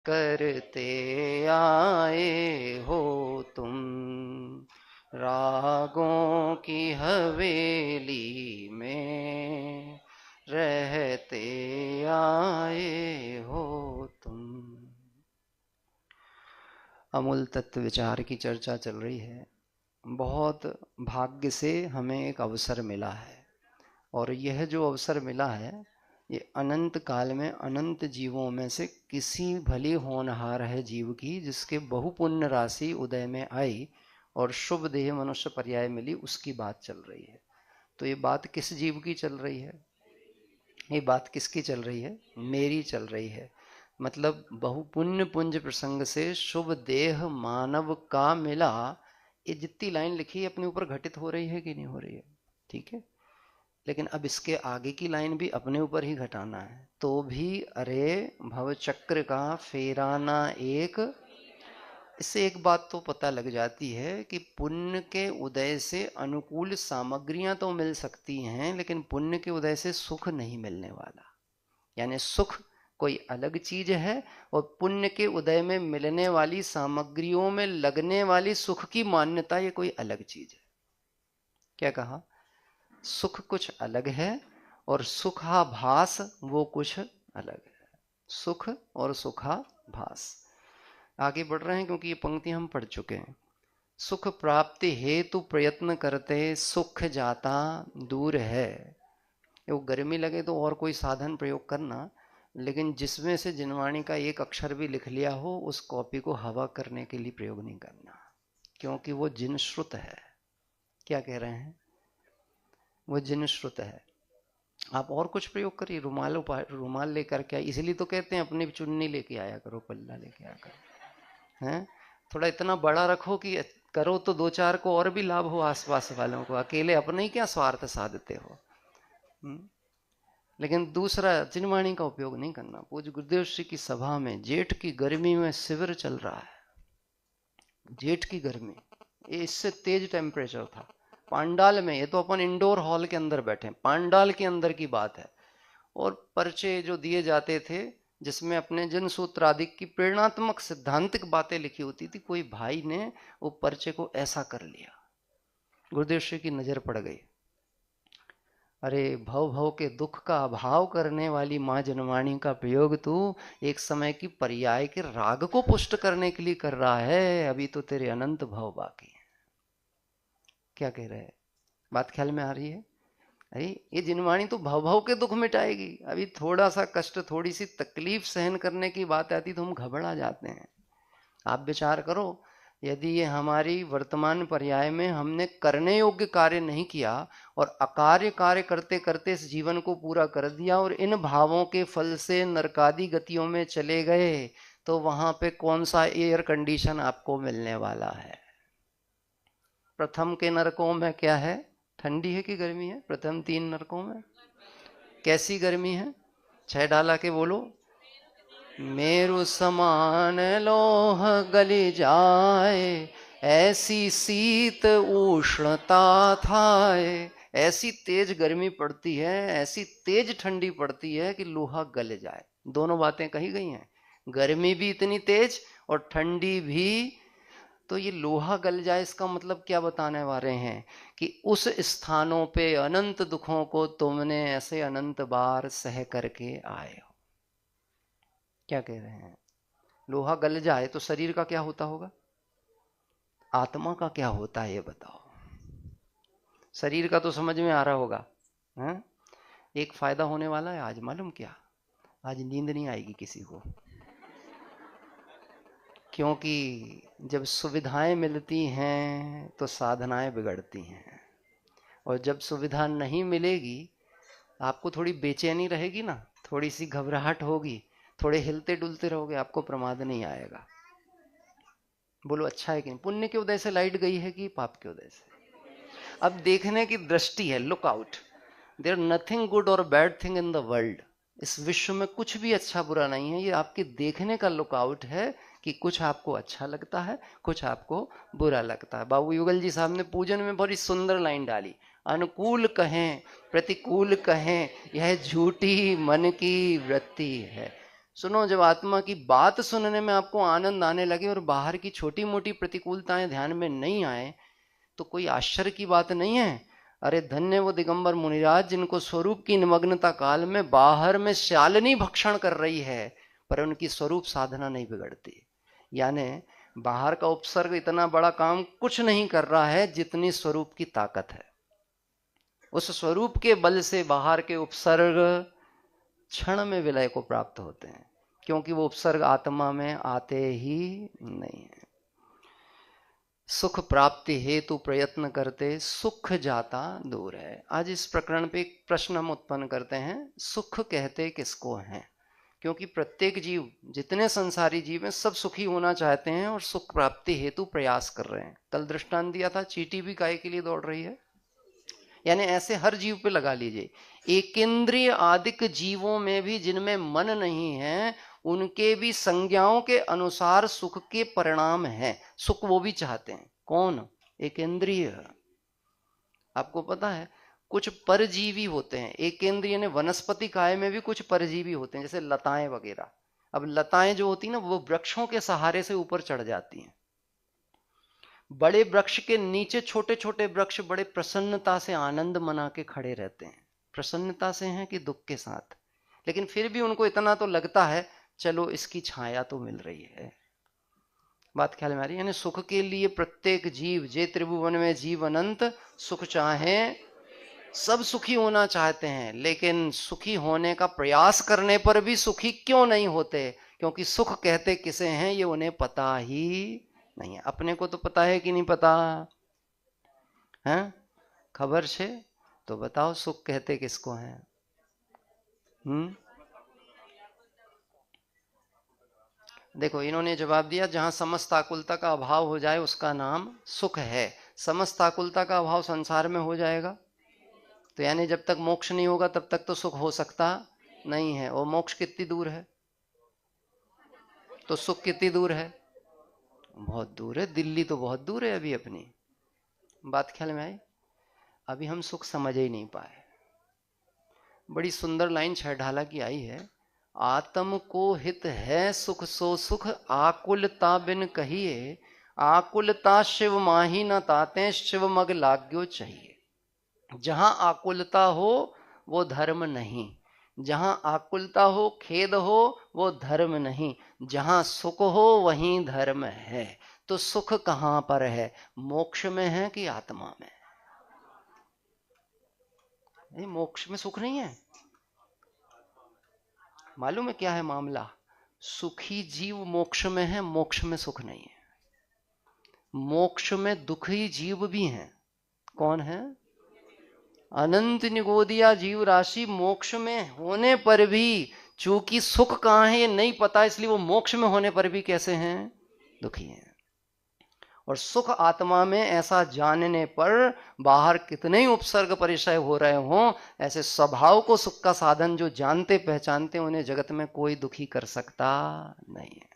करते आए हो तुम, रागों की हवेली में रहते आए हो तुम। अमूल तत्व विचार की चर्चा चल रही है। बहुत भाग्य से हमें एक अवसर मिला है, और यह जो अवसर मिला है ये अनंत काल में अनंत जीवों में से किसी भली होनहार है जीव की, जिसके बहुपुण्य राशि उदय में आई और शुभ देह मनुष्य पर्याय मिली, उसकी बात चल रही है। तो ये बात किस जीव की चल रही है? ये बात किसकी चल रही है? मेरी चल रही है। मतलब बहुपुण्य पुंज प्रसंग से शुभ देह मानव का मिला, ये जितनी लाइन लिखी है अपने ऊपर घटित हो रही है कि नहीं हो रही है? ठीक है, लेकिन अब इसके आगे की लाइन भी अपने ऊपर ही घटाना है, तो भी अरे भव चक्र का फेराना एक। इससे एक बात तो पता लग जाती है कि पुण्य के उदय से अनुकूल सामग्रियां तो मिल सकती हैं, लेकिन पुण्य के उदय से सुख नहीं मिलने वाला। यानी सुख कोई अलग चीज है, और पुण्य के उदय में मिलने वाली सामग्रियों में लगने वाली सुख की मान्यता ये कोई अलग चीज है। क्या कहा? सुख कुछ अलग है और सुखाभास वो कुछ अलग है। सुख और सुखाभास। आगे बढ़ रहे हैं क्योंकि ये पंक्ति हम पढ़ चुके हैं। सुख प्राप्ति हेतु प्रयत्न करते सुख जाता दूर है। वो गर्मी लगे तो और कोई साधन प्रयोग करना, लेकिन जिसमें से जिनवाणी का एक अक्षर भी लिख लिया हो उस कॉपी को हवा करने के लिए प्रयोग नहीं करना, क्योंकि वो जिन श्रुत है। क्या कह रहे हैं? वो जिन श्रुत है। आप और कुछ प्रयोग करिए, रुमाल लेकर के, इसलिए तो कहते हैं अपनी चुन्नी लेके आया करो, पल्ला लेके आया करो, हैं? थोड़ा इतना बड़ा रखो कि करो तो दो चार को और भी लाभ हो, आसपास वालों को, अकेले अपने ही क्या स्वार्थ साधते हो। लेकिन दूसरा जिनवाणी का उपयोग नहीं करना। पूज्य गुरुदेव श्री की सभा में जेठ की गर्मी में शिविर चल रहा है। जेठ की गर्मी, ये इससे तेज टेम्परेचर था पांडाल में। ये तो अपन इंडोर हॉल के अंदर बैठे, पांडाल के अंदर की बात है। और पर्चे जो दिए जाते थे जिसमें अपने जन सूत्र आदि की प्रेरणात्मक सिद्धांतिक बातें लिखी होती थी, कोई भाई ने वो पर्चे को ऐसा कर लिया, गुरुदेव श्री की नजर पड़ गई। अरे भव भव के दुख का अभाव करने वाली माँ जनवाणी का प्रयोग तू एक समय की पर्याय के राग को पुष्ट करने के लिए कर रहा है, अभी तो तेरे अनंत भव बाकी है। क्या कह रहे हैं? बात ख्याल में आ रही है? अरे ये जिनवाणी तो भव भव के दुख मिटाएगी। अभी थोड़ा सा कष्ट, थोड़ी सी तकलीफ सहन करने की बात आती तो हम घबरा जाते हैं। आप विचार करो, यदि ये हमारी वर्तमान पर्याय में हमने करने योग्य कार्य नहीं किया और अकार्य कार्य करते करते इस जीवन को पूरा कर दिया और इन भावों के फल से नरकादी गतियों में चले गए, तो वहां पे कौन सा एयर कंडीशन आपको मिलने वाला है? प्रथम के नरकों में क्या है? ठंडी है कि गर्मी है? प्रथम 3 नरकों में कैसी गर्मी है? 6 डाला के बोलो। मेरु समान लोह गली जाए, ऐसी शीत उष्णता थाए। ऐसी तेज गर्मी पड़ती है, ऐसी तेज ठंडी पड़ती है कि लोहा गल जाए। दोनों बातें कही गई हैं, गर्मी भी इतनी तेज और ठंडी भी। तो ये लोहा गल जाए इसका मतलब क्या बताने वाले हैं कि उस स्थानों पे अनंत दुखों को तुमने ऐसे अनंत बार सह करके आए हो। क्या कह रहे हैं? लोहा गल जाए तो शरीर का क्या होता होगा? आत्मा का क्या होता है ये बताओ। शरीर का तो समझ में आ रहा होगा, है? एक फायदा होने वाला है आज, मालूम क्या? आज नींद नहीं आएगी किसी को, क्योंकि जब सुविधाएं मिलती हैं तो साधनाएं बिगड़ती हैं, और जब सुविधा नहीं मिलेगी आपको थोड़ी बेचैनी रहेगी ना, थोड़ी सी घबराहट होगी, थोड़े हिलते डुलते रहोगे, आपको प्रमाद नहीं आएगा। बोलो अच्छा है कि नहीं? पुण्य के उदय से लाइट गई है कि पाप के उदय से? अब देखने की दृष्टि है, look out. There nothing good और bad thing in the world. इस विश्व में कुछ भी अच्छा बुरा नहीं है, ये आपके देखने का लुक आउट है कि कुछ आपको अच्छा लगता है, कुछ आपको बुरा लगता है। बाबू युगल जी साहब ने पूजन में बड़ी सुंदर लाइन डाली, अनुकूल कहें प्रतिकूल कहें यह झूठी मन की वृत्ति है। सुनो, जब आत्मा की बात सुनने में आपको आनंद आने लगे और बाहर की छोटी मोटी प्रतिकूलताएं ध्यान में नहीं आए, तो कोई आश्चर्य की बात नहीं है। अरे धन्य वो दिगंबर मुनिराज जिनको स्वरूप की निमग्नता काल में बाहर में शालिनी भक्षण कर रही है, पर उनकी स्वरूप साधना नहीं बिगड़ती। यानी बाहर का उपसर्ग इतना बड़ा काम कुछ नहीं कर रहा है जितनी स्वरूप की ताकत है। उस स्वरूप के बल से बाहर के उपसर्ग क्षण में विलय को प्राप्त होते हैं, क्योंकि वो उपसर्ग आत्मा में आते ही नहीं है। सुख प्राप्ति हेतु प्रयत्न करते सुख जाता दूर है। आज इस प्रकरण पे एक प्रश्न हम उत्पन्न करते हैं, सुख कहते किसको हैं? क्योंकि प्रत्येक जीव, जितने संसारी जीव हैं, सब सुखी होना चाहते हैं और सुख प्राप्ति हेतु प्रयास कर रहे हैं। कल दृष्टांत दिया था, चींटी भी काय के लिए दौड़ रही है। यानी ऐसे हर जीव पे लगा लीजिए। एकेंद्रिय आदिक जीवों में भी जिनमें मन नहीं है, उनके भी संज्ञाओं के अनुसार सुख के परिणाम हैं। सुख वो भी चाहते हैं। कौन? एकेंद्रिय। आपको पता है कुछ परजीवी होते हैं। एकेंद्रिय ने वनस्पति काय में भी कुछ परजीवी होते हैं, जैसे लताएं वगैरह। अब लताएं जो होती है ना, वो वृक्षों के सहारे से ऊपर चढ़ जाती हैं। बड़े वृक्ष के नीचे छोटे छोटे वृक्ष बड़े प्रसन्नता से आनंद मना के खड़े रहते हैं। प्रसन्नता से हैं कि दुख के साथ, लेकिन फिर भी उनको इतना तो लगता है चलो इसकी छाया तो मिल रही है। बात ख्याल में आ रही है? यानी सुख के लिए प्रत्येक जीव, जे त्रिभुवन में जीव अनंत, सुख चाहे सब सुखी होना चाहते हैं, लेकिन सुखी होने का प्रयास करने पर भी सुखी क्यों नहीं होते? क्योंकि सुख कहते किसे हैं ये उन्हें पता ही नहीं है। अपने को तो पता है कि नहीं पता है? खबर छे तो बताओ, सुख कहते किसको हैं? देखो, इन्होंने जवाब दिया, जहां समस्त आकुलता का अभाव हो जाए उसका नाम सुख है। समस्त आकुलता का अभाव संसार में हो जाएगा, तो यानी जब तक मोक्ष नहीं होगा तब तक तो सुख हो सकता नहीं है। और मोक्ष कितनी दूर है, तो सुख कितनी दूर है? बहुत दूर है। दिल्ली तो बहुत दूर है अभी अपनी। बात ख्याल में आई? अभी हम सुख समझ ही नहीं पाए। बड़ी सुंदर लाइन छहढाला की आई है, आत्म को हित है सुख सो सुख, आकुलता बिन कहिए, आकुलता शिव माही न ताते, शिव मग लाग्यो चाहिए। जहां आकुलता हो वो धर्म नहीं, जहां आकुलता हो, खेद हो, वो धर्म नहीं। जहां सुख हो वहीं धर्म है। तो सुख कहां पर है? मोक्ष में है कि आत्मा में? नहीं, मोक्ष में सुख नहीं है। मालूम है क्या है मामला? सुखी जीव मोक्ष में है, मोक्ष में सुख नहीं है। मोक्ष में दुखी जीव भी हैं। कौन है? अनंत निगोदिया जीव राशि मोक्ष में होने पर भी, चूंकि सुख कहां है ये नहीं पता, इसलिए वो मोक्ष में होने पर भी कैसे हैं? दुखी हैं। और सुख आत्मा में ऐसा जानने पर, बाहर कितने ही उपसर्ग परिचय हो रहे हों, ऐसे स्वभाव को सुख का साधन जो जानते पहचानते, उन्हें जगत में कोई दुखी कर सकता नहीं है।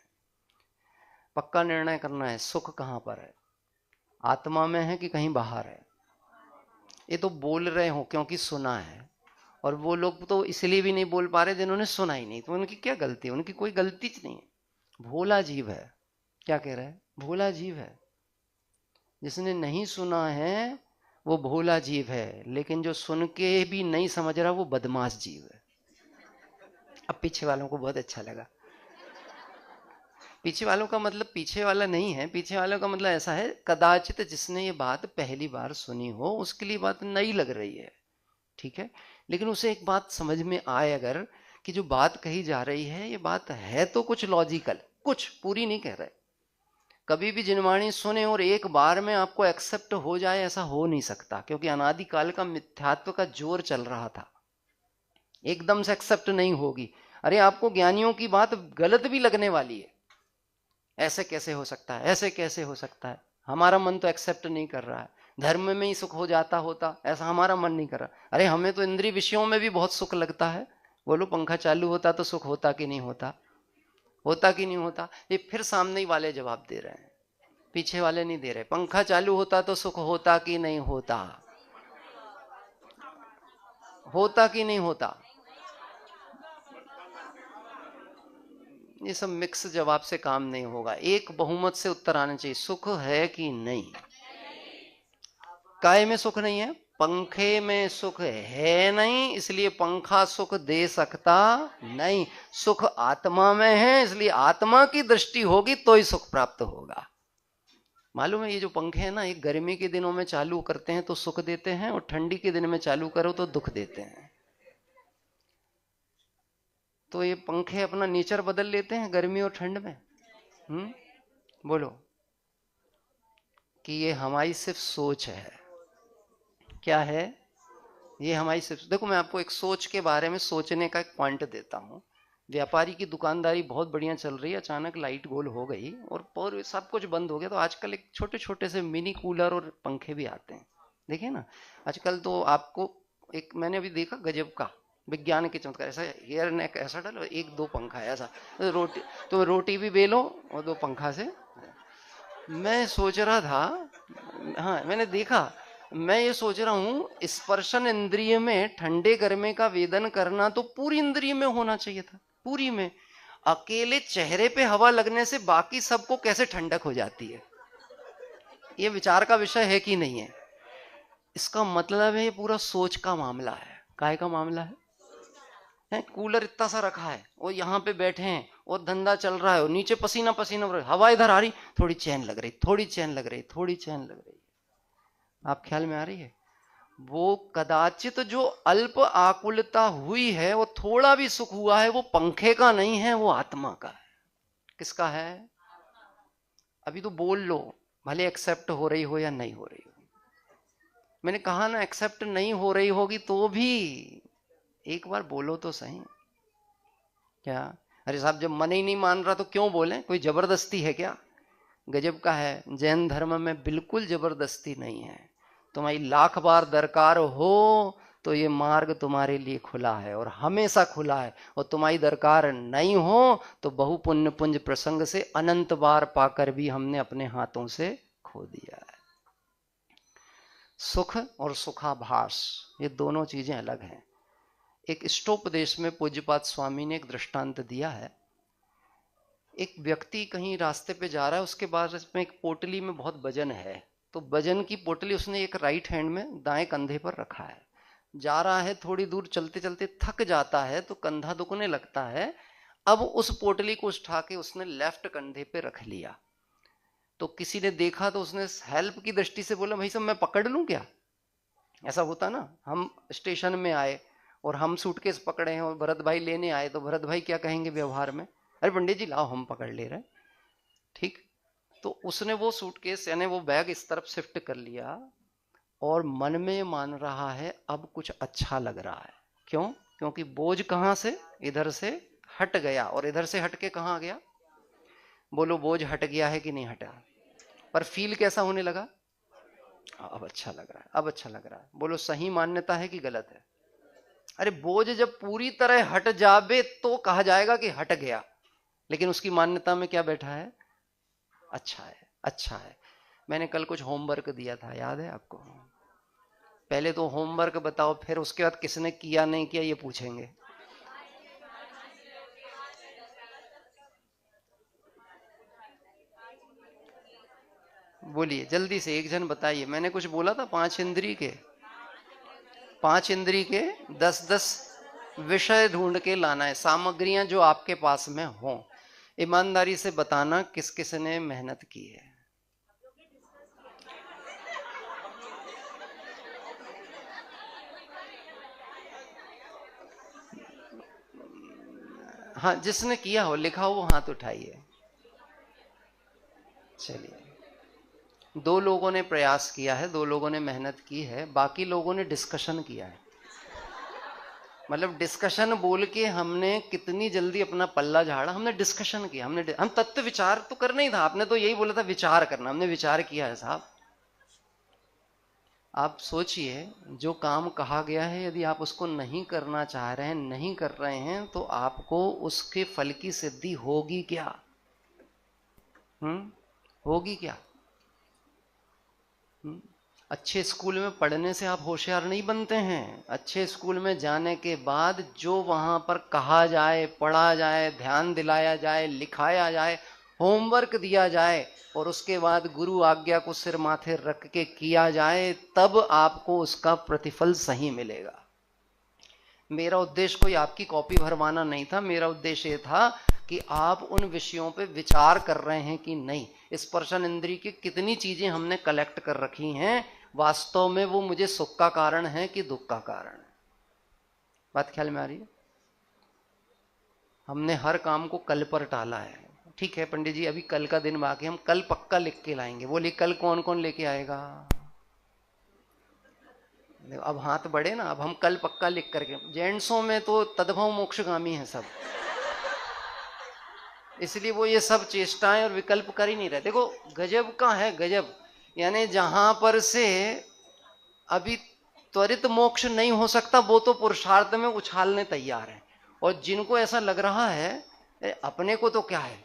पक्का निर्णय करना है, सुख कहां पर है? आत्मा में है कि कहीं बाहर है? ये तो बोल रहे हो क्योंकि सुना है, और वो लोग तो इसलिए भी नहीं बोल पा रहे जिन्होंने सुना ही नहीं। तो उनकी क्या गलती है? उनकी कोई गलती नहीं है। भोला जीव है। क्या कह रहा है? भोला जीव है। जिसने नहीं सुना है वो भोला जीव है, लेकिन जो सुन के भी नहीं समझ रहा वो बदमाश जीव है। अब पीछे वालों को बहुत अच्छा लगा। पीछे वालों का मतलब पीछे वाला नहीं है, पीछे वालों का मतलब ऐसा है, कदाचित जिसने ये बात पहली बार सुनी हो उसके लिए बात नई लग रही है, ठीक है, लेकिन उसे एक बात समझ में आए अगर, कि जो बात कही जा रही है ये बात है तो कुछ लॉजिकल, कुछ पूरी नहीं कह रहे। कभी भी जिनवाणी सुने और एक बार में आपको एक्सेप्ट हो जाए ऐसा हो नहीं सकता, क्योंकि अनादिकाल का मिथ्यात्व का जोर चल रहा था। एकदम से एक्सेप्ट नहीं होगी। अरे आपको ज्ञानियों की बात गलत भी लगने वाली है। ऐसे कैसे हो सकता है, ऐसे कैसे हो सकता है, हमारा मन तो एक्सेप्ट नहीं कर रहा है, धर्म में ही सुख हो जाता होता, ऐसा हमारा मन नहीं कर रहा। अरे हमें तो इंद्रिय विषयों में भी बहुत सुख लगता है। बोलो पंखा चालू होता तो सुख होता कि नहीं होता? होता कि नहीं होता? ये फिर सामने वाले जवाब दे रहे हैं, पीछे वाले नहीं दे रहे। पंखा चालू होता तो सुख होता कि नहीं होता? होता कि नहीं होता? ये सब मिक्स जवाब से काम नहीं होगा। एक बहुमत से उत्तर आना चाहिए। सुख है कि नहीं? काय में सुख नहीं है? पंखे में सुख है नहीं, इसलिए पंखा सुख दे सकता नहीं। सुख आत्मा में है, इसलिए आत्मा की दृष्टि होगी तो ही सुख प्राप्त होगा। मालूम है, ये जो पंखे हैं ना, ये गर्मी के दिनों में चालू करते हैं तो सुख देते हैं, और ठंडी के दिन में चालू करो तो दुख देते हैं। तो ये पंखे अपना नेचर बदल लेते हैं गर्मी और ठंड में। बोलो कि ये हमारी सिर्फ सोच है। क्या है? ये हमारी सिर्फ, देखो मैं आपको एक सोच के बारे में सोचने का एक पॉइंट देता हूं। व्यापारी की दुकानदारी बहुत बढ़िया चल रही है, अचानक लाइट गोल हो गई और सब कुछ बंद हो गया, तो आजकल एक छोटे छोटे से मिनी कूलर और पंखे भी आते हैं, देखिए ना आजकल। तो आपको एक मैंने अभी देखा गजब का विज्ञान के चमत्कार, ऐसा एयर नेक ऐसा डालो, एक दो पंखा ऐसा, रोटी तो रोटी भी बेलो और दो पंखा से। मैं सोच रहा था, हाँ मैंने देखा, मैं ये सोच रहा हूं स्पर्शन इंद्रिय में ठंडे गर्मे का वेदन करना तो पूरी इंद्रिय में होना चाहिए था, पूरी में। अकेले चेहरे पे हवा लगने से बाकी सबको कैसे ठंडक हो जाती है? ये विचार का विषय है कि नहीं है? इसका मतलब है ये पूरा सोच का मामला है। काय का मामला है? कूलर इतना सा रखा है और यहाँ पे बैठे हैं और धंधा चल रहा है और नीचे पसीना पसीना, हवा इधर आ रही, थोड़ी चैन लग रही, थोड़ी चैन लग रही, थोड़ी चैन लग रही। आप ख्याल में आ रही है? वो कदाचित जो अल्प आकुलता हुई है, वो थोड़ा भी सुख हुआ है, वो पंखे का नहीं है, वो आत्मा का है। किसका है? अभी तो बोल लो, भले एक्सेप्ट हो रही हो या नहीं हो रही हो। मैंने कहा ना, एक्सेप्ट नहीं हो रही होगी तो भी एक बार बोलो तो सही। क्या? अरे साहब जब मन ही नहीं मान रहा तो क्यों बोले? कोई जबरदस्ती है क्या? गजब का है, जैन धर्म में बिल्कुल जबरदस्ती नहीं है। तुम्हारी लाख बार दरकार हो तो ये मार्ग तुम्हारे लिए खुला है और हमेशा खुला है, और तुम्हारी दरकार नहीं हो तो बहु पुण्य पुंज प्रसंग से अनंत बार पाकर भी हमने अपने हाथों से खो दिया है। सुख और सुखाभास ये दोनों चीजें अलग हैं। एक इष्टोपदेश में पूज्यपाद स्वामी ने एक दृष्टांत दिया है। एक व्यक्ति कहीं रास्ते पे जा रहा है, उसके बाद इसमें एक पोटली में बहुत वजन है, तो वजन की पोटली उसने एक राइट हैंड में दाएं कंधे पर रखा है। जा रहा है, थोड़ी दूर चलते चलते थक जाता है तो कंधा दुखने लगता है। अब उस पोटली को उठा के उसने लेफ्ट कंधे पे रख लिया। तो किसी ने देखा तो उसने हेल्प की दृष्टि से बोला, भाई साहब मैं पकड़ लूं क्या? ऐसा होता ना, हम स्टेशन में आए और हम सूटकेस पकड़े हैं और भरत भाई लेने आए, तो भरत भाई क्या कहेंगे व्यवहार में? अरे पंडित जी लाओ हम पकड़ ले रहे। ठीक, तो उसने वो सूटकेस यानी वो बैग इस तरफ शिफ्ट कर लिया और मन में मान रहा है अब कुछ अच्छा लग रहा है। क्यों? क्योंकि बोझ कहां से? इधर से हट गया, और इधर से हट के कहां आ गया? बोलो बोझ हट गया है कि नहीं हटा? पर फील कैसा होने लगा? अब अच्छा लग रहा है, अब अच्छा लग रहा है। बोलो सही मान्यता है कि गलत है? अरे बोझ जब पूरी तरह हट जावे तो कहा जाएगा कि हट गया, लेकिन उसकी मान्यता में क्या बैठा है? अच्छा है, अच्छा है। मैंने कल कुछ होमवर्क दिया था, याद है आपको? पहले तो होमवर्क बताओ, फिर उसके बाद किसने किया नहीं किया ये पूछेंगे। बोलिए जल्दी से, एक जन बताइए। मैंने कुछ बोला था 5 इंद्री के 10-10 विषय ढूंढ के लाना है, सामग्रियां जो आपके पास में हो। ईमानदारी से बताना किस किस ने मेहनत की है। हाँ जिसने किया हो, लिखा हो, वो हाथ उठाइए। चलिए, 2 लोगों ने प्रयास किया है, 2 लोगों ने मेहनत की है, बाकी लोगों ने डिस्कशन किया है। मतलब डिस्कशन बोल के हमने कितनी जल्दी अपना पल्ला झाड़ा, हमने डिस्कशन किया, हम तत्व विचार तो करना ही था। आपने तो यही बोला था विचार करना, हमने विचार किया है साहब। आप सोचिए, जो काम कहा गया है यदि आप उसको नहीं करना चाह रहे हैं, नहीं कर रहे हैं, तो आपको उसके फल की सिद्धि होगी क्या? होगी क्या? अच्छे स्कूल में पढ़ने से आप होशियार नहीं बनते हैं। अच्छे स्कूल में जाने के बाद जो वहां पर कहा जाए, पढ़ा जाए, ध्यान दिलाया जाए, लिखाया जाए, होमवर्क दिया जाए और उसके बाद गुरु आज्ञा को सिर माथे रख के किया जाए, तब आपको उसका प्रतिफल सही मिलेगा। मेरा उद्देश्य कोई आपकी कॉपी भरवाना नहीं था। मेरा उद्देश्य ये था कि आप उन विषयों पे विचार कर रहे हैं कि नहीं। स्पर्शन इंद्रिय की कितनी चीजें हमने कलेक्ट कर रखी हैं, वास्तव में वो मुझे सुख का कारण है कि दुख का कारण है। बात ख्याल में आ रही है? हमने हर काम को कल पर टाला है। ठीक है पंडित जी, अभी कल का दिन बाकी, हम कल पक्का लिख के लाएंगे। बोलिए कल कौन कौन लेके आएगा? अब हाथ बढ़े ना, अब हम कल पक्का लिख करके। जेंट्सों में तो तद्भव मोक्षगामी है सब, इसलिए वो ये सब चेष्टाएं और विकल्प कर ही नहीं रहे। देखो गजब का है, गजब। यानी जहां पर से अभी त्वरित मोक्ष नहीं हो सकता, वो तो पुरुषार्थ में उछालने तैयार है। और जिनको ऐसा लग रहा है अपने को तो क्या है,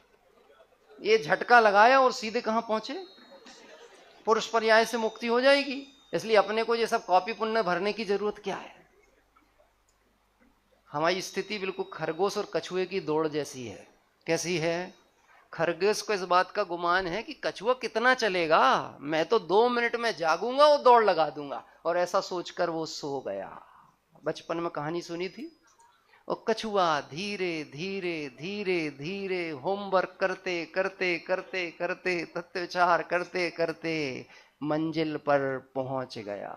ये झटका लगाया और सीधे कहां पहुंचे, पुरुष पर्याय से मुक्ति हो जाएगी। इसलिए अपने को ये सब कॉपी पुण्य भरने की जरूरत क्या है। हमारी स्थिति बिल्कुल खरगोश और कछुए की दौड़ जैसी है। कैसी है? खरगोश को इस बात का गुमान है कि कछुआ कितना चलेगा, मैं तो 2 मिनट में जागूंगा और दौड़ लगा दूंगा, और ऐसा सोचकर वो सो गया। बचपन में कहानी सुनी थी। और कछुआ धीरे धीरे धीरे धीरे होमवर्क करते करते करते करते तत्व विचार करते करते मंजिल पर पहुंच गया।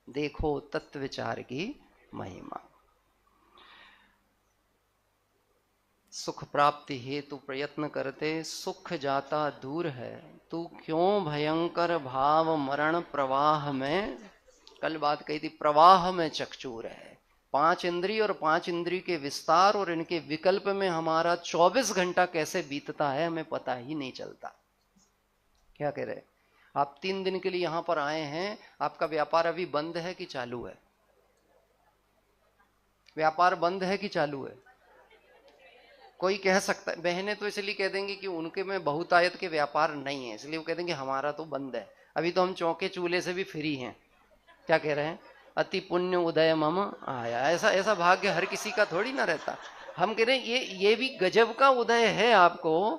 देखो तत्व विचार की महिमा। सुख प्राप्ति हेतु प्रयत्न करते सुख जाता दूर है, तू क्यों भयंकर भाव मरण प्रवाह में, कल बात कही थी, प्रवाह में चकचूर है। 5 इंद्रिय और 5 इंद्रिय के विस्तार और इनके विकल्प में हमारा 24 घंटा कैसे बीतता है हमें पता ही नहीं चलता। क्या कह रहे? आप 3 दिन के लिए यहां पर आए हैं, आपका व्यापार अभी बंद है कि चालू है? व्यापार बंद है कि चालू है? कोई कह सकता है, बहनें तो इसलिए कह देंगे कि उनके में बहुतायत के व्यापार नहीं है, इसलिए वो कह देंगे हमारा तो बंद है। अभी तो हम चौके चूल्हे से भी फ्री हैं। क्या कह रहे हैं? अति पुण्य उदय मम आया। ऐसा भाग्य हर किसी का थोड़ी ना रहता। हम कह रहे हैं ये भी गजब का उदय है आपको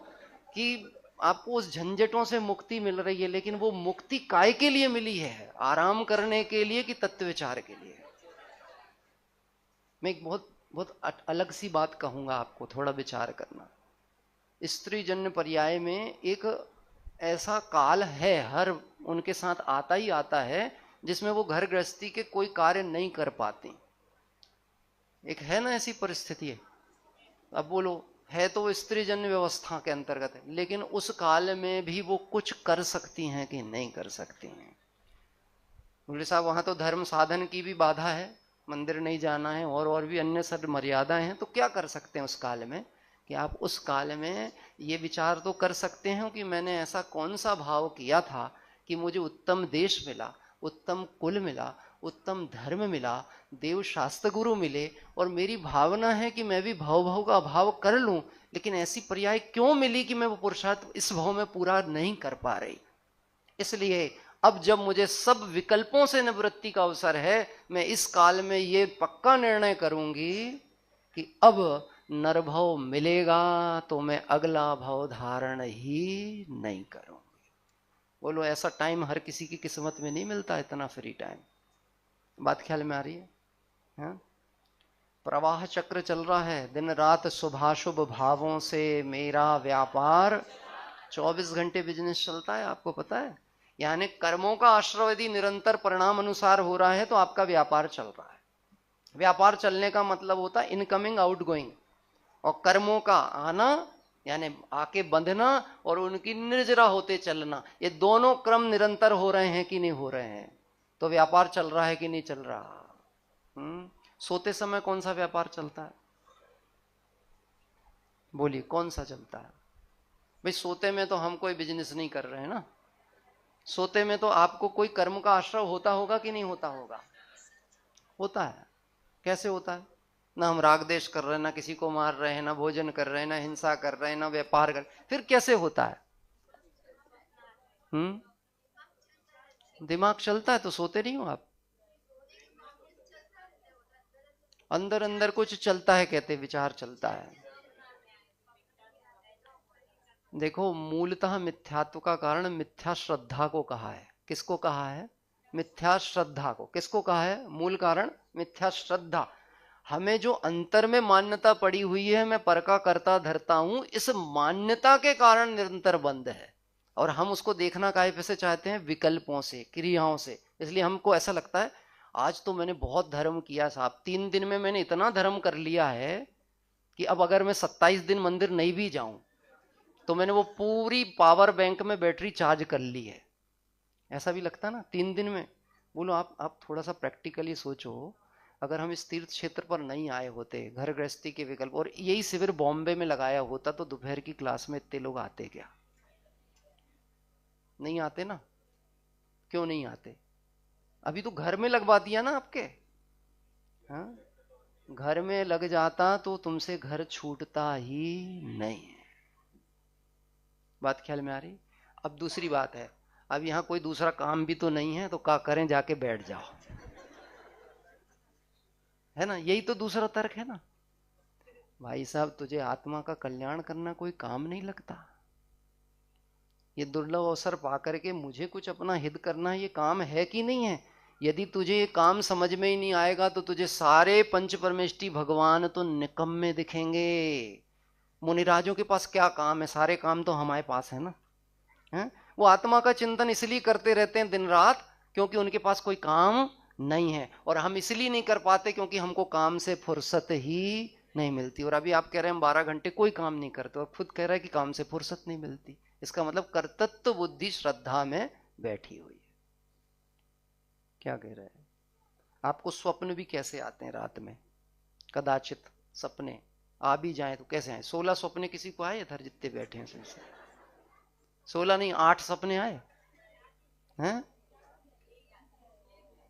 कि आपको उस झंझटों से मुक्ति मिल रही है, लेकिन वो मुक्ति काय के लिए मिली है? आराम करने के लिए कि तत्व विचार के लिए? मैं एक बहुत बहुत अलग सी बात कहूंगा आपको, थोड़ा विचार करना। स्त्री जन्य पर्याय में एक ऐसा काल है, हर उनके साथ आता ही आता है, जिसमें वो घर गृहस्थी के कोई कार्य नहीं कर पाती। एक है ना ऐसी परिस्थिति है। अब बोलो, है तो वो स्त्री जन्य व्यवस्था के अंतर्गत है, लेकिन उस काल में भी वो कुछ कर सकती हैं कि नहीं कर सकती हैं? बोले साहब वहां तो धर्म साधन की भी बाधा है, मंदिर नहीं जाना है, और भी अन्य सब मर्यादाएं हैं। तो क्या कर सकते हैं उस काल में? कि आप उस काल में ये विचार तो कर सकते हैं कि मैंने ऐसा कौन सा भाव किया था कि मुझे उत्तम देश मिला, उत्तम कुल मिला, उत्तम धर्म मिला, देव शास्त्र गुरु मिले, और मेरी भावना है कि मैं भी भाव का अभाव कर लूं, लेकिन ऐसी पर्याय क्यों मिली कि मैं वो पुरुषार्थ इस भाव में पूरा नहीं कर पा रही। इसलिए अब जब मुझे सब विकल्पों से निवृत्ति का अवसर है, मैं इस काल में ये पक्का निर्णय करूंगी कि अब नरभव मिलेगा तो मैं अगला भव धारण ही नहीं करूंगी। बोलो, ऐसा टाइम हर किसी की किस्मत में नहीं मिलता, इतना फ्री टाइम। बात ख्याल में आ रही है? हाँ? प्रवाह चक्र चल रहा है, दिन रात शुभाशुभ भावों से मेरा व्यापार, 24 घंटे बिजनेस चलता है, आपको पता है। यानी कर्मों का आश्रय यदि निरंतर परिणाम अनुसार हो रहा है तो आपका व्यापार चल रहा है। व्यापार चलने का मतलब होता है इनकमिंग आउटगोइंग, और कर्मों का आना यानी आके बंधना और उनकी निर्जरा होते चलना, ये दोनों क्रम निरंतर हो रहे हैं कि नहीं हो रहे हैं, तो व्यापार चल रहा है कि नहीं चल रहा। सोते समय कौन सा व्यापार चलता है? बोलिए कौन सा चलता है? भाई सोते में तो हम कोई बिजनेस नहीं कर रहे हैं ना। सोते में तो आपको कोई कर्म का आश्रय होता होगा कि नहीं होता होगा? होता है। कैसे होता है? ना हम राग देश कर रहे हैं, ना किसी को मार रहे हैं, ना भोजन कर रहे हैं, ना हिंसा कर रहे हैं, ना व्यापार कर, फिर कैसे होता है? दिमाग चलता है तो सोते नहीं हो आप? अंदर अंदर कुछ चलता है, कहते विचार चलता है। देखो, मूलतः मिथ्यात्व का कारण मिथ्या श्रद्धा को कहा है। किसको कहा है? मिथ्या श्रद्धा को। किसको कहा है? मूल कारण मिथ्या श्रद्धा। हमें जो अंतर में मान्यता पड़ी हुई है, मैं पर का कर्ता धरता हूं, इस मान्यता के कारण निरंतर बंद है। और हम उसको देखना काहे से चाहते हैं? विकल्पों से, क्रियाओं से। इसलिए हमको ऐसा लगता है आज तो मैंने बहुत धर्म किया साहब, 3 दिन में मैंने इतना धर्म कर लिया है कि अब अगर मैं 27 दिन मंदिर नहीं भी जाऊं तो मैंने वो पूरी पावर बैंक में बैटरी चार्ज कर ली है। ऐसा भी लगता है ना 3 दिन में। बोलो आप थोड़ा सा प्रैक्टिकली सोचो, अगर हम इस तीर्थ क्षेत्र पर नहीं आए होते, घर गृहस्थी के विकल्प, और यही शिविर बॉम्बे में लगाया होता, तो दोपहर की क्लास में इतने लोग आते क्या? नहीं आते ना। क्यों नहीं आते? अभी तो घर में लगवा दिया ना आपके। हाँ, घर में लग जाता तो तुमसे घर छूटता ही नहीं है। बात ख्याल में आ रही? अब दूसरी बात है, अब यहां कोई दूसरा काम भी तो नहीं है, तो क्या करें? जाके बैठ जाओ, है ना? यही तो दूसरा तर्क है ना। भाई साहब, तुझे आत्मा का कल्याण करना कोई काम नहीं लगता? ये दुर्लभ अवसर पाकर के मुझे कुछ अपना हित करना, ये काम है कि नहीं है? यदि तुझे ये काम समझ में ही नहीं आएगा तो तुझे सारे पंच परमेष्टि भगवान तो निकम्मे दिखेंगे। मुनिराजों के पास क्या काम है? सारे काम तो हमारे पास है ना। है? वो आत्मा का चिंतन इसलिए करते रहते हैं दिन रात क्योंकि उनके पास कोई काम नहीं है, और हम इसलिए नहीं कर पाते क्योंकि हमको काम से फुर्सत ही नहीं मिलती। और अभी आप कह रहे हैं हम 12 घंटे कोई काम नहीं करते, और खुद कह रहे हैं कि काम से फुर्सत नहीं मिलती। इसका मतलब कर्तृत्व बुद्धि श्रद्धा में बैठी हुई है। क्या कह रहे हैं? आपको स्वप्न भी कैसे आते हैं रात में? कदाचित सपने आ भी जाए तो कैसे आए? 16 सपने किसी को आए इधर जितने बैठे हैं? 16 नहीं, 8 सपने आए हैं।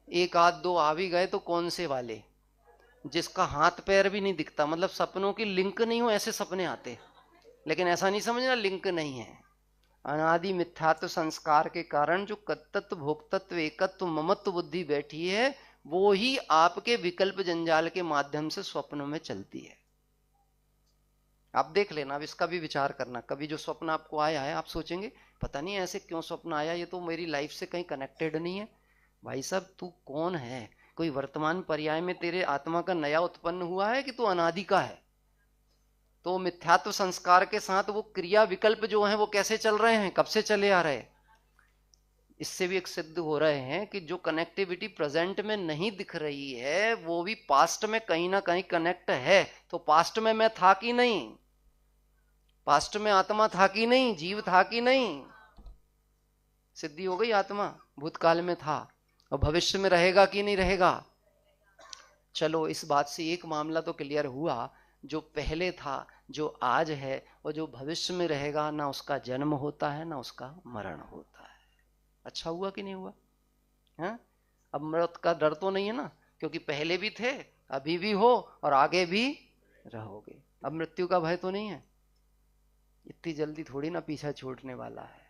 एक आध दो आ भी गए तो कौन से वाले? जिसका हाथ पैर भी नहीं दिखता, मतलब सपनों की लिंक नहीं हो, ऐसे सपने आते। लेकिन ऐसा नहीं समझना लिंक नहीं है। अनादि मिथ्यात्व संस्कार के कारण जो कर्तृत्व भोक्तत्व एकत्व ममत्व बुद्धि बैठी है, वो ही आपके विकल्प जंजाल के माध्यम से स्वप्नों में चलती है। आप देख लेना, अब इसका भी विचार करना। कभी जो स्वप्न आपको आया है, आप सोचेंगे पता नहीं ऐसे क्यों स्वप्न आया, ये तो मेरी लाइफ से कहीं कनेक्टेड नहीं है। भाई साहब, तू कौन है? कोई वर्तमान पर्याय में तेरे आत्मा का नया उत्पन्न हुआ है कि तू अनादि का है? तो मिथ्यात्व संस्कार के साथ वो क्रिया विकल्प जो है वो कैसे चल रहे हैं, कब से चले आ रहे? इससे भी एक सिद्ध हो रहे हैं कि जो कनेक्टिविटी प्रेजेंट में नहीं दिख रही है, वो भी पास्ट में कहीं ना कहीं कनेक्ट है। तो पास्ट में मैं था कि नहीं? पास्ट में आत्मा था कि नहीं? जीव था कि नहीं? सिद्धि हो गई, आत्मा भूतकाल में था, और भविष्य में रहेगा कि नहीं रहेगा? चलो, इस बात से एक मामला तो क्लियर हुआ, जो पहले था, जो आज है, और जो भविष्य में रहेगा, ना उसका जन्म होता है ना उसका मरण होता है। अच्छा हुआ कि नहीं हुआ? है? अब मृत का डर तो नहीं है ना, क्योंकि पहले भी थे, अभी भी हो और आगे भी रहोगे। अब मृत्यु का भय तो नहीं है। इतनी जल्दी थोड़ी ना पीछा छूटने वाला है।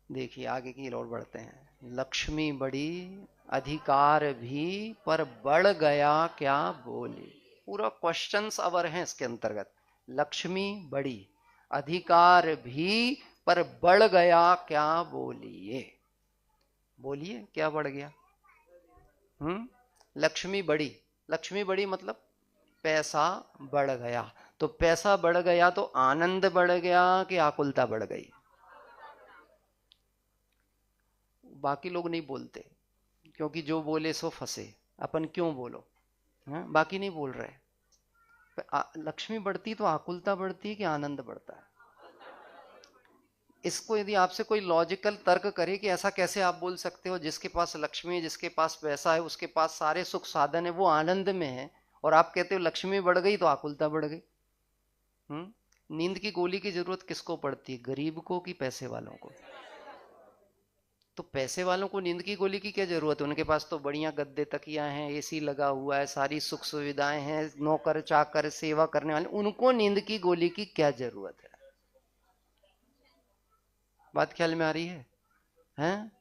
देखिए आगे की ओर बढ़ते हैं। लक्ष्मी बड़ी अधिकार भी पर बढ़ गया क्या बोले। पूरा क्वेश्चंस अवर हैं इसके अंतर्गत। लक्ष्मी बड़ी अधिकार भी पर बढ़ गया क्या बोलिए। बोलिए क्या बढ़ गया? लक्ष्मी बड़ी, लक्ष्मी बड़ी मतलब पैसा बढ़ गया। तो पैसा बढ़ गया तो आनंद बढ़ गया कि आकुलता बढ़ गई? बाकी लोग नहीं बोलते, क्योंकि जो बोले सो फंसे। अपन क्यों बोलो? बाकी नहीं बोल रहे। लक्ष्मी बढ़ती तो आकुलता बढ़ती है कि आनंद बढ़ता है? इसको यदि आपसे कोई लॉजिकल तर्क करे कि ऐसा कैसे आप बोल सकते हो, जिसके पास लक्ष्मी है, जिसके पास पैसा है, उसके पास सारे सुख साधन है, वो आनंद में है, और आप कहते हो लक्ष्मी बढ़ गई तो आकुलता बढ़ गई। नींद की गोली की जरूरत किसको पड़ती है, गरीब को कि पैसे वालों को? तो पैसे वालों को नींद की गोली की क्या जरूरत है? उनके पास तो बढ़िया गद्दे तकिया हैं, एसी लगा हुआ है, सारी सुख सुविधाएं हैं, नौकर चाकर सेवा करने वाले, उनको नींद की गोली की क्या जरूरत है? बात ख्याल में आ रही है? हैं?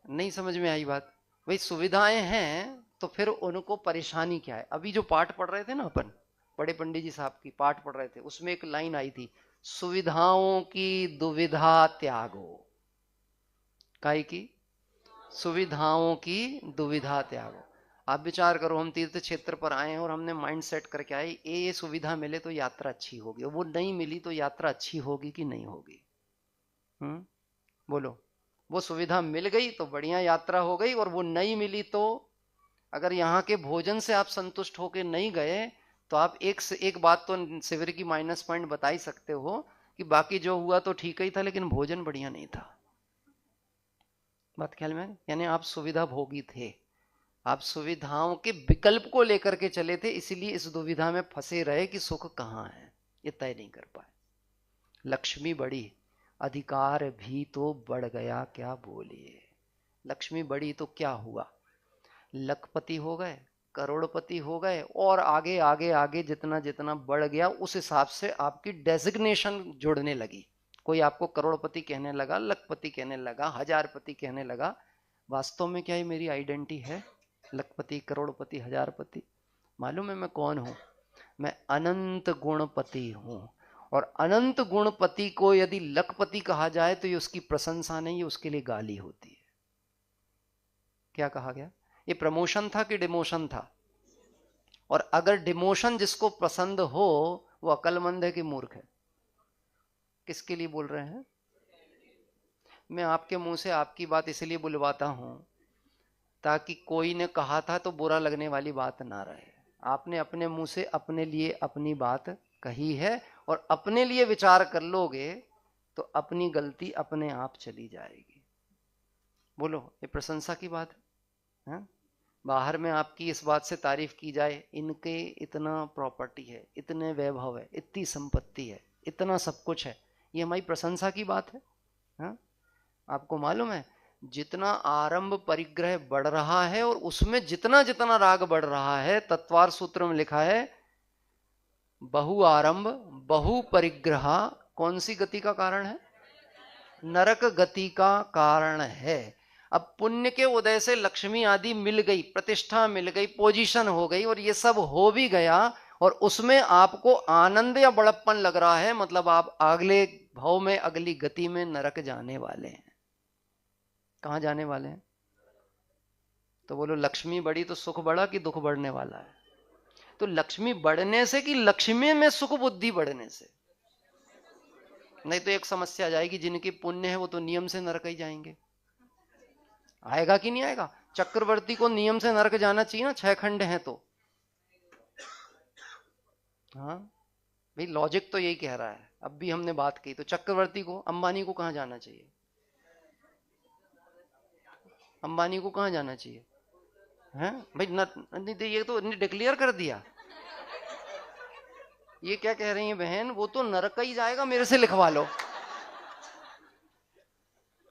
नहीं समझ में आई बात? भाई सुविधाएं हैं तो फिर उनको परेशानी क्या है? अभी जो पाठ पढ़ रहे थे ना अपन, बड़े पंडित जी साहब की पाठ पढ़ रहे थे, उसमें एक लाइन आई थी, सुविधाओं की दुविधा त्यागो। काहे की? सुविधाओं की दुविधा त्यागो। आप विचार करो, हम तीर्थ क्षेत्र पर आए हैं और हमने माइंड सेट करके आए ये सुविधा मिले तो यात्रा अच्छी होगी, वो नहीं मिली तो यात्रा अच्छी होगी कि नहीं होगी? बोलो। वो सुविधा मिल गई तो बढ़िया यात्रा हो गई, और वो नहीं मिली तो अगर यहाँ के भोजन से आप संतुष्ट होके नहीं गए तो आप एक से एक बात तो शिविर की माइनस पॉइंट बता ही सकते हो कि बाकी जो हुआ तो ठीक ही था लेकिन भोजन बढ़िया नहीं था। बात ख्याल में? यानी आप सुविधा भोगी थे, आप सुविधाओं के विकल्प को लेकर के चले थे, इसीलिए इस दुविधा में फंसे रहे कि सुख कहाँ है ये तय नहीं कर पाए। लक्ष्मी बढ़ी, अधिकार भी तो बढ़ गया, क्या बोलिए। लक्ष्मी बढ़ी तो क्या हुआ? लखपति हो गए, करोड़पति हो गए, और आगे आगे आगे जितना जितना बढ़ गया उस हिसाब से आपकी डेजिग्नेशन जुड़ने लगी। कोई आपको करोड़पति कहने लगा, लखपति कहने लगा, हजारपति कहने लगा। वास्तव में क्या ये मेरी आइडेंटिटी है? लखपति, करोड़पति, हजारपति? मालूम है मैं कौन हूं? मैं अनंत गुणपति हूं। और अनंत गुणपति को यदि लखपति कहा जाए तो ये उसकी प्रशंसा नहीं, ये उसके लिए गाली होती है। क्या कहा गया? ये प्रमोशन था कि डिमोशन था? और अगर डिमोशन जिसको पसंद हो वो अक्लमंद है कि मूर्ख है? किसके लिए बोल रहे हैं? मैं आपके मुंह से आपकी बात इसलिए बुलवाता हूं ताकि कोई ने कहा था तो बुरा लगने वाली बात ना रहे। आपने अपने मुंह से अपने लिए अपनी बात कही है, और अपने लिए विचार कर लोगे तो अपनी गलती अपने आप चली जाएगी। बोलो, ये प्रशंसा की बात है? बाहर में आपकी इस बात से तारीफ की जाए, इनके इतना प्रॉपर्टी है, इतने वैभव है, इतनी संपत्ति है, इतना सब कुछ है, ये हमारी प्रशंसा की बात है? हा? आपको मालूम है जितना आरंभ परिग्रह बढ़ रहा है और उसमें जितना जितना राग बढ़ रहा है, तत्वार सूत्र में लिखा है बहु आरंभ बहु परिग्रह कौन सी गति का कारण है? नरक गति का कारण है। अब पुण्य के उदय से लक्ष्मी आदि मिल गई, प्रतिष्ठा मिल गई, पोजीशन हो गई, और ये सब हो भी गया, और उसमें आपको आनंद या बड़प्पन लग रहा है, मतलब आप अगले भाव में, अगली गति में नरक जाने वाले हैं। कहां जाने वाले हैं? तो बोलो, लक्ष्मी बढ़ी तो सुख बढ़ा कि दुख बढ़ने वाला है? तो लक्ष्मी बढ़ने से कि लक्ष्मी में सुख बुद्धि बढ़ने से? नहीं तो एक समस्या आ जाएगी, जिनके पुण्य है वो तो नियम से नरक ही जाएंगे। आएगा कि नहीं आएगा? चक्रवर्ती को नियम से नरक जाना चाहिए ना, 6 खंड हैं तो। हाँ भाई, लॉजिक तो यही कह रहा है। अब भी हमने बात की तो चक्रवर्ती को, अंबानी को कहां जाना चाहिए? अंबानी को कहां जाना चाहिए? हैं भाई? ये तो डिक्लेयर कर दिया। ये क्या कह रही है बहन? वो तो नरक ही जाएगा, मेरे से लिखवा लो।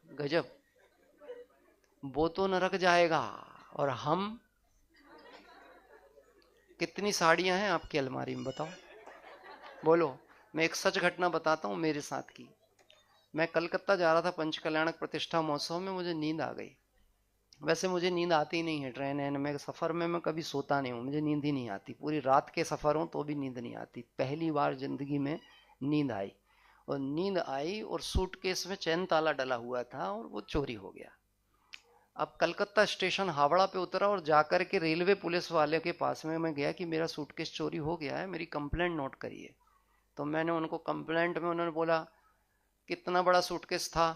गजब। वो तो नरक जाएगा, और हम? कितनी साड़ियां हैं आपकी अलमारी में बताओ? बोलो। मैं एक सच घटना बताता हूं मेरे साथ की। मैं कलकत्ता जा रहा था पंचकल्याणक प्रतिष्ठा महोत्सव में, मुझे नींद आ गई। वैसे मुझे नींद आती नहीं है, ट्रेन है में सफर में मैं कभी सोता नहीं हूँ, मुझे नींद ही नहीं आती। पूरी रात के सफर हूँ तो भी नींद नहीं आती। पहली बार जिंदगी में नींद आई, और नींद आई और सूटकेस में चैन ताला डला हुआ था और वो चोरी हो गया। अब कलकत्ता स्टेशन हावड़ा पे उतरा और जाकर के रेलवे पुलिस वाले के पास में मैं गया कि मेरा सूटकेस चोरी हो गया है, मेरी कंप्लेंट नोट करिए। तो मैंने उनको कंप्लेंट में, उन्होंने बोला कितना बड़ा सूटकेस था,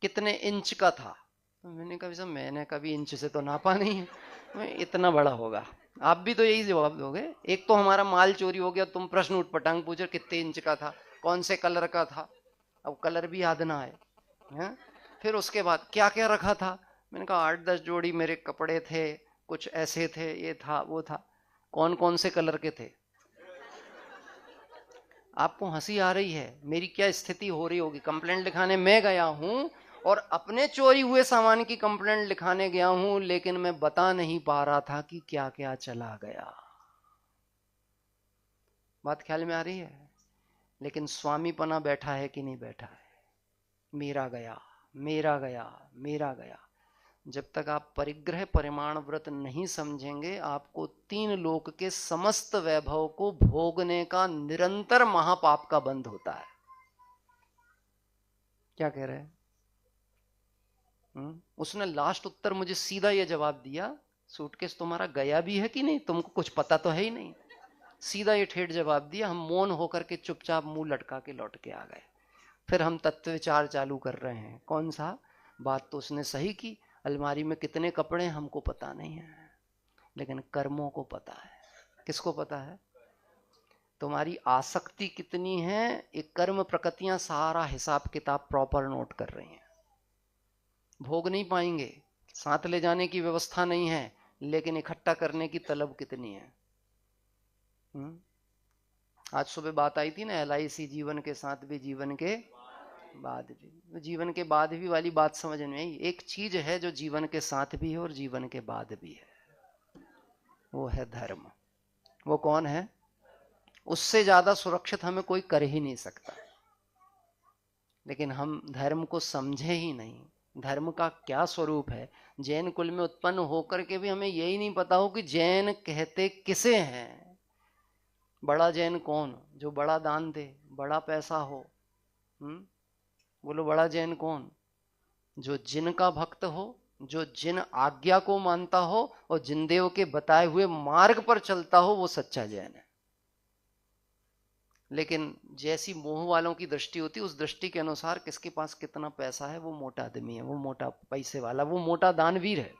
कितने इंच का था? तो मैंने कहा साहब मैंने कभी इंच से तो नापा नहीं है, इतना बड़ा होगा। आप भी तो यही जवाब दोगे। एक तो हमारा माल चोरी हो गया, तुम प्रश्न उठ पटांग पूछो कितने इंच का था, कौन से कलर का था, अब कलर भी याद ना है। फिर उसके बाद क्या क्या रखा था? मैंने कहा 8-10 जोड़ी मेरे कपड़े थे, कुछ ऐसे थे, ये था वो था। कौन कौन से कलर के थे? आपको हंसी आ रही है, मेरी क्या स्थिति हो रही होगी? कंप्लेंट लिखाने मैं गया हूं और अपने चोरी हुए सामान की कंप्लेंट लिखाने गया हूं, लेकिन मैं बता नहीं पा रहा था कि क्या क्या चला गया। बात ख्याल में आ रही है? लेकिन स्वामी पना बैठा है कि नहीं बैठा है? मेरा गया, मेरा गया, मेरा गया। जब तक आप परिग्रह परिमाण व्रत नहीं समझेंगे, आपको 3 लोक के समस्त वैभव को भोगने का निरंतर महापाप का बंध होता है। क्या कह रहे हैं? उसने लास्ट उत्तर मुझे सीधा ये जवाब दिया, सूटकेस तुम्हारा गया भी है कि नहीं, तुमको कुछ पता तो है ही नहीं। सीधा ये ठेठ जवाब दिया। हम मौन होकर के चुपचाप मुंह लटका के लौट के आ गए। फिर हम तत्व विचार चालू कर रहे हैं। कौन सा? बात तो उसने सही की, अलमारी में कितने कपड़े हमको पता नहीं है, लेकिन कर्मों को पता है। किसको पता है? तुम्हारी आसक्ति कितनी है, एक कर्म प्रकृतियां सारा हिसाब किताब प्रॉपर नोट कर रही हैं। भोग नहीं पाएंगे, साथ ले जाने की व्यवस्था नहीं है, लेकिन इकट्ठा करने की तलब कितनी है। आज सुबह बात आई थी ना, LIC जीवन के साथ भी, जीवन के बाद भी। जीवन के बाद भी वाली बात समझ में आई। एक चीज है जो जीवन के साथ भी है और जीवन के बाद भी है, वो है धर्म। वो कौन है? उससे ज्यादा सुरक्षित हमें कोई कर ही नहीं सकता। लेकिन हम धर्म को समझे ही नहीं। धर्म का क्या स्वरूप है? जैन कुल में उत्पन्न होकर के भी हमें यही नहीं पता हो कि जैन कहते किसे हैं। बड़ा जैन कौन? जो बड़ा दान दे, बड़ा पैसा हो। बोलो, बड़ा जैन कौन? जो जिन का भक्त हो, जो जिन आज्ञा को मानता हो और जिनदेव के बताए हुए मार्ग पर चलता हो, वो सच्चा जैन है। लेकिन जैसी मोह वालों की दृष्टि होती है, उस दृष्टि के अनुसार किसके पास कितना पैसा है, वो मोटा आदमी है, वो मोटा पैसे वाला, वो मोटा दानवीर है।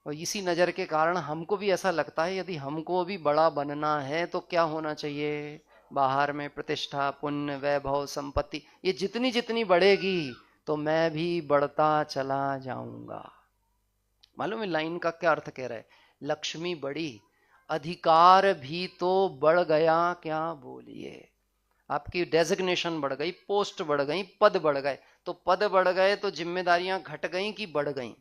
और इसी नजर के कारण हमको भी ऐसा लगता है, यदि हमको भी बड़ा बनना है तो क्या होना चाहिए? बाहर में प्रतिष्ठा, पुण्य, वैभव, संपत्ति, ये जितनी जितनी बढ़ेगी तो मैं भी बढ़ता चला जाऊंगा। मालूम है लाइन का क्या अर्थ कह रहा है? लक्ष्मी बढ़ी, अधिकार भी तो बढ़ गया। क्या बोलिए? आपकी डेजिग्नेशन बढ़ गई, पोस्ट बढ़ गई, पद बढ़ गए। तो पद बढ़ गए तो जिम्मेदारियां घट गई कि बढ़ गई?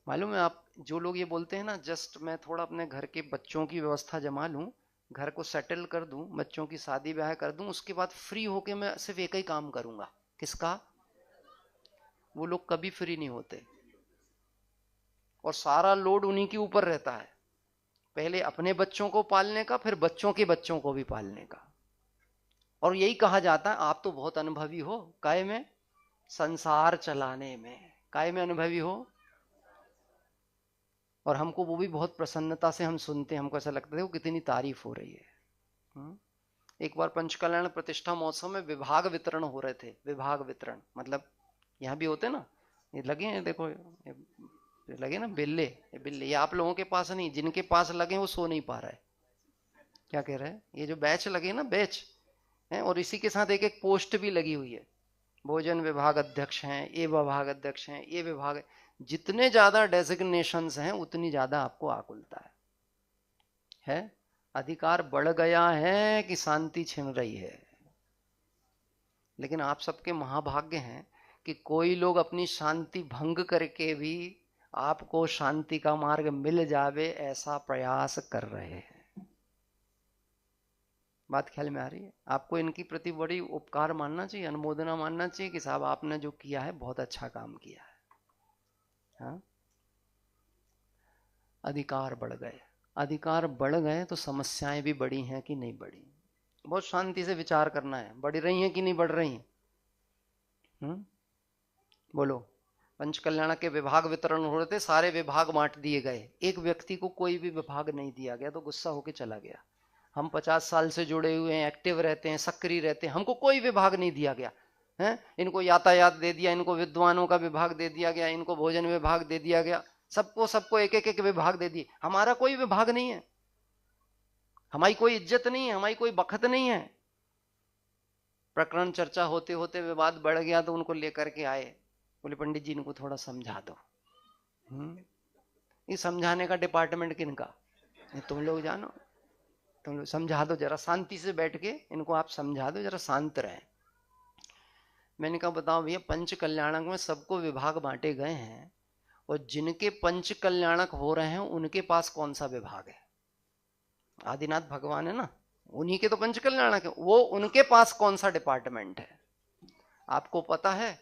मालूम है, आप जो लोग ये बोलते हैं ना, जस्ट मैं थोड़ा अपने घर के बच्चों की व्यवस्था जमा लूं, घर को सेटल कर दूं, बच्चों की शादी ब्याह कर दूं, उसके बाद फ्री होके मैं सिर्फ एक ही काम करूंगा। किसका? वो लोग कभी फ्री नहीं होते और सारा लोड उन्हीं के ऊपर रहता है। पहले अपने बच्चों को पालने का, फिर बच्चों के बच्चों को भी पालने का। और यही कहा जाता है, आप तो बहुत अनुभवी हो, काय में? संसार चलाने में। काय में अनुभवी हो? और हमको वो भी बहुत प्रसन्नता से हम सुनते हैं। हमको ऐसा लगता है वो कितनी तारीफ हो रही है। एक बार पंचकल्याण प्रतिष्ठा महोत्सव में विभाग वितरण हो रहे थे। विभाग वितरण मतलब यहाँ भी होते ना, ये लगे हैं, देखो ये लगे ना बिल्ले, ये बिल्ले, ये आप लोगों के पास नहीं, जिनके पास लगे वो सो नहीं पा रहा है। क्या कह रहे हैं? ये जो बैच लगे ना, बैच है, और इसी के साथ एक एक पोस्ट भी लगी हुई है। भोजन विभाग अध्यक्ष हैं, ये विभाग अध्यक्ष हैं, ये विभाग। जितने ज्यादा डेजिग्नेशंस हैं उतनी ज्यादा आपको आकुलता है? अधिकार बढ़ गया है कि शांति छिन रही है? लेकिन आप सबके महाभाग्य हैं कि कोई लोग अपनी शांति भंग करके भी आपको शांति का मार्ग मिल जावे ऐसा प्रयास कर रहे हैं। बात ख्याल में आ रही है? आपको इनकी प्रति बड़ी उपकार मानना चाहिए, अनुमोदना मानना चाहिए कि साहब आपने जो किया है बहुत अच्छा काम किया है। हाँ? अधिकार बढ़ गए। अधिकार बढ़ गए तो समस्याएं भी बढ़ी हैं कि नहीं बढ़ी? बहुत शांति से विचार करना है, बढ़ रही हैं कि नहीं बढ़ रही? बोलो। पंचकल्याण के विभाग वितरण हो रहे थे, सारे विभाग बांट दिए गए, एक व्यक्ति को कोई भी विभाग नहीं दिया गया तो गुस्सा होकर चला गया। हम 50 साल से जुड़े हुए हैं, एक्टिव रहते हैं, सक्रिय रहते हैं, हमको कोई विभाग नहीं दिया गया है। इनको यातायात दे दिया, इनको विद्वानों का विभाग दे दिया गया, इनको भोजन विभाग दे दिया गया, सबको सबको एक एक विभाग दे दिए। हमारा कोई विभाग नहीं है, हमारी कोई इज्जत नहीं है, हमारी कोई बखत नहीं है। प्रकरण चर्चा होते होते विवाद बढ़ गया तो उनको लेकर के आए, बोले पंडित जी इनको थोड़ा समझा दो। ये समझाने का डिपार्टमेंट किनका? तुम लोग जानो, तुम लोग समझा दो जरा, शांति से बैठ के इनको आप समझा दो, जरा शांत रहे। मैंने कहा बताओ भैया, पंच कल्याणक में सबको विभाग बांटे गए हैं और जिनके पंच कल्याणक हो रहे हैं उनके पास कौन सा विभाग है? आदिनाथ भगवान है ना, उन्हीं के तो पंच कल्याण के, वो उनके पास कौन सा डिपार्टमेंट है? आपको पता है,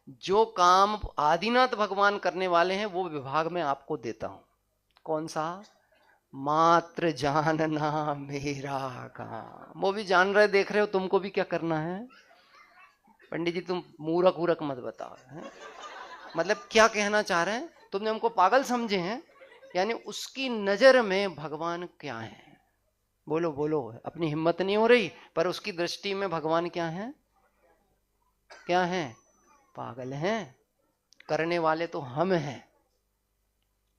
जो काम आदिनाथ भगवान करने वाले हैं वो विभाग में आपको देता हूं। कौन सा? मात्र जानना मेरा काम। वो भी जान रहे, देख रहे हो, तुमको भी क्या करना है? पंडित जी तुम मूर्ख वूरख मत बताओ है? मतलब क्या कहना चाह रहे हैं? तुमने हमको पागल समझे हैं? यानी उसकी नजर में भगवान क्या है? बोलो बोलो, अपनी हिम्मत नहीं हो रही, पर उसकी दृष्टि में भगवान क्या है? क्या है? पागल हैं, करने वाले तो हम हैं।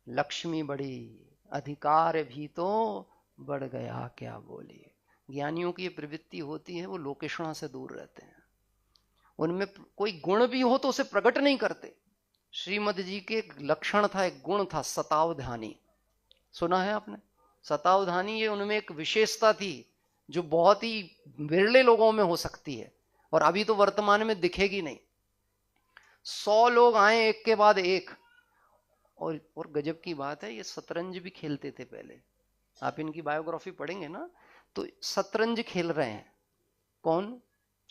लक्ष्मी बड़ी, अधिकार भी तो बढ़ गया क्या बोलिए। ज्ञानियों की ये प्रवृत्ति होती है, वो लोकेशणा से दूर रहते हैं। उनमें कोई गुण भी हो तो उसे प्रकट नहीं करते। श्रीमद जी के एक लक्षण था, एक गुण था, सतावधानी। सुना है आपने? सतावधानी, ये उनमें एक विशेषता थी जो बहुत ही विरले लोगों में हो सकती है, और अभी तो वर्तमान में दिखेगी नहीं। 100 लोग आए एक के बाद एक, और गजब की बात है, ये शतरंज भी खेलते थे पहले। आप इनकी बायोग्राफी पढ़ेंगे ना तो शतरंज खेल रहे हैं। कौन?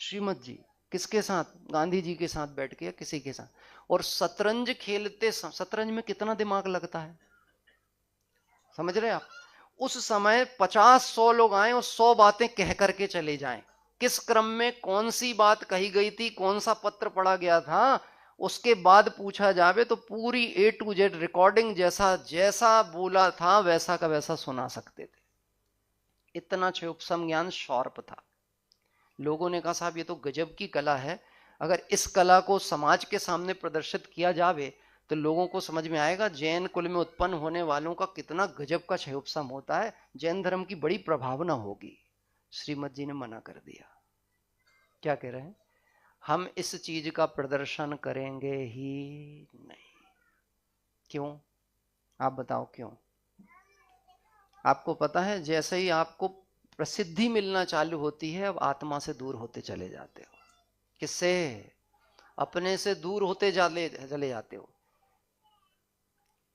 श्रीमद जी। किसके साथ? गांधी जी के साथ बैठ के या किसी के साथ। और शतरंज खेलते, शतरंज में कितना दिमाग लगता है, समझ रहे आप? उस समय 50-100 लोग आए और 100 बातें कह करके चले जाएं। किस क्रम में कौन सी बात कही गई थी, कौन सा पत्र पढ़ा गया था, उसके बाद पूछा जावे तो पूरी A to Z रिकॉर्डिंग, जैसा जैसा बोला था वैसा का वैसा सुना सकते थे। इतना क्षयोपसम ज्ञान शॉर्प था। लोगों ने कहा साहब ये तो गजब की कला है, अगर इस कला को समाज के सामने प्रदर्शित किया जावे तो लोगों को समझ में आएगा जैन कुल में उत्पन्न होने वालों का कितना गजब का क्षयोपसम होता है, जैन धर्म की बड़ी प्रभावना होगी। श्रीमद जी ने मना कर दिया। क्या कह रहे हैं? हम इस चीज का प्रदर्शन करेंगे ही नहीं। क्यों? आप बताओ क्यों? आपको पता है, जैसे ही आपको प्रसिद्धि मिलना चालू होती है, अब आत्मा से दूर होते चले जाते हो। किससे? अपने से दूर होते चले जाते हो।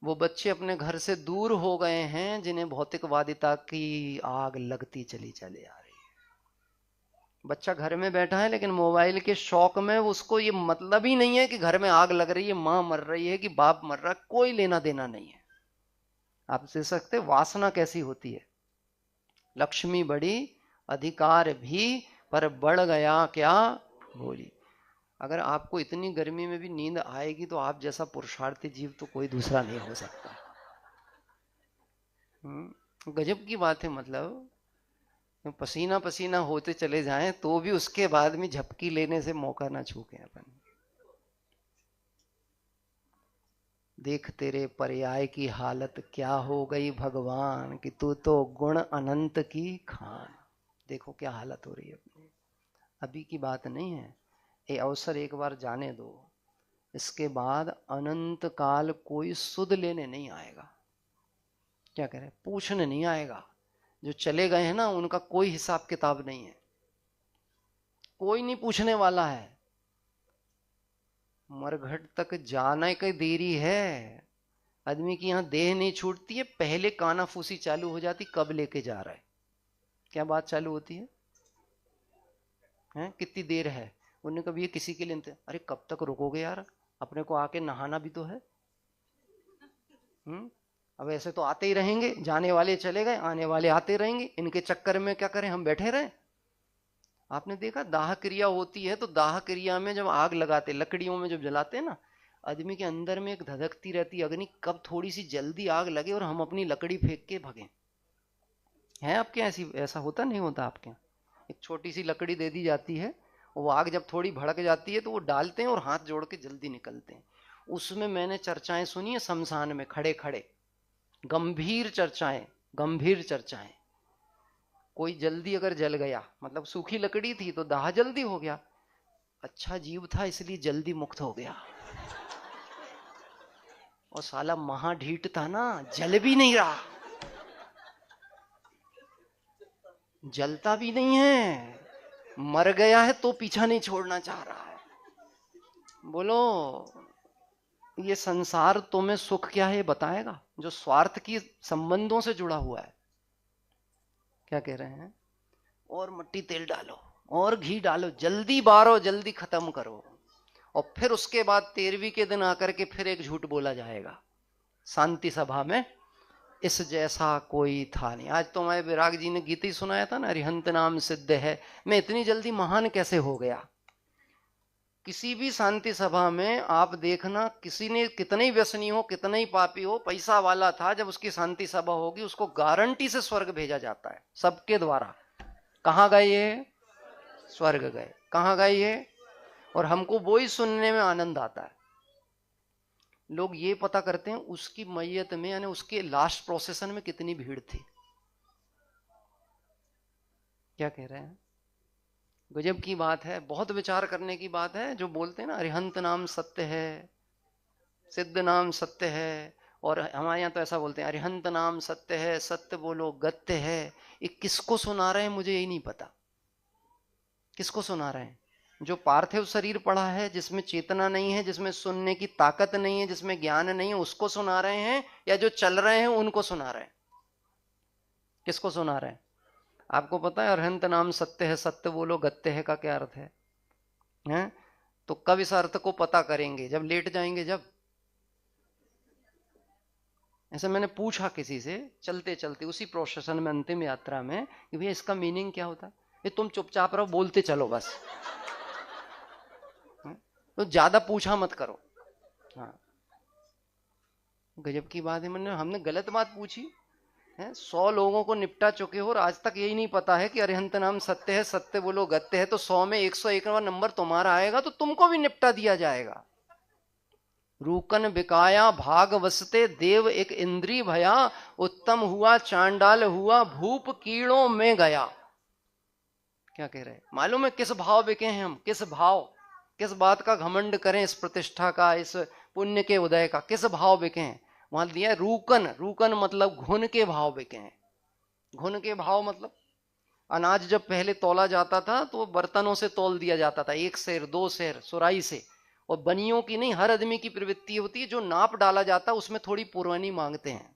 वो बच्चे अपने घर से दूर हो गए हैं जिन्हें भौतिकवादिता की आग लगती चली चले आ रही है। बच्चा घर में बैठा है लेकिन मोबाइल के शौक में उसको ये मतलब ही नहीं है कि घर में आग लग रही है, मां मर रही है कि बाप मर रहा है, कोई लेना देना नहीं है। आप दे सकते वासना कैसी होती है? लक्ष्मी बड़ी, अधिकार भी, पर बढ़ गया क्या बोली। अगर आपको इतनी गर्मी में भी नींद आएगी तो आप जैसा पुरुषार्थी जीव तो कोई दूसरा नहीं हो सकता। गजब की बात है। मतलब पसीना पसीना होते चले जाएं तो भी उसके बाद में झपकी लेने से मौका ना चूके अपन। देख तेरे पर्याय की हालत क्या हो गई भगवान, कि तू तो गुण अनंत की खान। देखो क्या हालत हो रही है अपनी। अभी की बात नहीं है, ये अवसर एक बार जाने दो, इसके बाद अनंत काल कोई सुध लेने नहीं आएगा। क्या कह रहे हैं? पूछने नहीं आएगा। जो चले गए हैं ना उनका कोई हिसाब किताब नहीं है, कोई नहीं पूछने वाला है। मरघट तक जाने की देरी है। आदमी की यहां देह नहीं छूटती है, पहले कानाफूसी चालू हो जाती, कब लेके जा रहा है। क्या बात चालू होती है? हैं? कितनी देर है? उन्होंने कभी ये किसी के लिए, अरे कब तक रुकोगे यार, अपने को आके नहाना भी तो है। अब ऐसे तो आते ही रहेंगे, जाने वाले चले गए, आने वाले आते रहेंगे, इनके चक्कर में क्या करें, हम बैठे रहें। आपने देखा दाह क्रिया होती है तो दाह क्रिया में जब आग लगाते, लकड़ियों में जब जलाते हैं ना, आदमी के अंदर में एक धधकती रहती अग्नि, कब थोड़ी सी जल्दी आग लगे और हम अपनी लकड़ी फेंक के भगे। है आपके ऐसी? ऐसा होता नहीं होता आपके? एक छोटी सी लकड़ी दे दी जाती है, वो आग जब थोड़ी भड़क जाती है तो वो डालते हैं और हाथ जोड़ के जल्दी निकलते हैं। उसमें मैंने चर्चाएं सुनी है, शमशान में खड़े खड़े गंभीर चर्चाएं, गंभीर चर्चाएं। कोई जल्दी अगर जल गया, मतलब सूखी लकड़ी थी तो दाह जल्दी हो गया, अच्छा जीव था इसलिए जल्दी मुक्त हो गया, और साला महाढीठ था ना, जल भी नहीं रहा, जलता भी नहीं है, मर गया है तो पीछा नहीं छोड़ना चाह रहा है। बोलो ये संसार तुम्हें सुख क्या है बताएगा, जो स्वार्थ की संबंधों से जुड़ा हुआ है। क्या कह रहे हैं? और मट्टी तेल डालो और घी डालो, जल्दी बारो, जल्दी खत्म करो। और फिर उसके बाद 13वीं के दिन आकर के फिर एक झूठ बोला जाएगा शांति सभा में, इस जैसा कोई था नहीं। आज तो हमारे विराग जी ने गीत ही सुनाया था ना, अरिहंत नाम सिद्ध है, मैं इतनी जल्दी महान कैसे हो गया। किसी भी शांति सभा में आप देखना, किसी ने कितने ही व्यसनी हो, कितने ही पापी हो, पैसा वाला था, जब उसकी शांति सभा होगी उसको गारंटी से स्वर्ग भेजा जाता है सबके द्वारा। कहाँ गए ये? स्वर्ग गए। कहाँ गए ये? और हमको वो ही सुनने में आनंद आता है। लोग ये पता करते हैं उसकी मैयत में, यानी उसके लास्ट प्रोसेसन में कितनी भीड़ थी। क्या कह रहे हैं? गजब की बात है, बहुत विचार करने की बात है। जो बोलते हैं ना अरिहंत नाम सत्य है, सिद्ध नाम सत्य है, और हमारे यहाँ तो ऐसा बोलते हैं अरिहंत नाम सत्य है, सत्य बोलो गत्य है। ये किसको सुना रहे हैं मुझे यही नहीं पता, किसको सुना रहे हैं? जो पार्थिव शरीर पड़ा है, जिसमें चेतना नहीं है, जिसमें सुनने की ताकत नहीं है, जिसमें ज्ञान नहीं है, उसको सुना रहे हैं, या जो चल रहे हैं उनको सुना रहे हैं? किसको सुना रहे हैं? आपको पता है अरिहंत नाम सत्य है, सत्य बोलो गत्य है का क्या अर्थ है? हैं? तो कब इस अर्थ को पता करेंगे? जब लेट जाएंगे। जब ऐसे मैंने पूछा किसी से चलते चलते उसी प्रोसेशन में, अंतिम यात्रा में, कि भैया इसका मीनिंग क्या होता है? ये तुम चुपचाप रहो, बोलते चलो बस, तो ज्यादा पूछा मत करो। हाँ, गजब की बात है। हमने गलत बात पूछी है। 100 लोगों को निपटा चुके हो और आज तक यही नहीं पता है कि अरिहंत नाम सत्य है, सत्य बोलो गत्य है। तो 100 में 101वां नंबर तुम्हारा आएगा तो तुमको भी निपटा दिया जाएगा। रूकन बिकाया भाग वसते देव एक इंद्री भया, उत्तम हुआ चांडाल हुआ भूप कीड़ों में गया। क्या कह रहे हैं? मालूम है किस भाव बिके हैं हम? किस भाव, किस बात का घमंड करें? इस प्रतिष्ठा का, इस पुण्य के उदय का किस भाव बिके हैं? वहां दिया रूकन। रूकन मतलब घुन के भाव बिके हैं। घुन के भाव मतलब अनाज जब पहले तौला जाता था तो बर्तनों से तौल दिया जाता था, 1 सेर 2 सेर सुराई से। और बनियों की नहीं, हर आदमी की प्रवृत्ति होती है, जो नाप डाला जाता है उसमें थोड़ी पुरवानी मांगते हैं।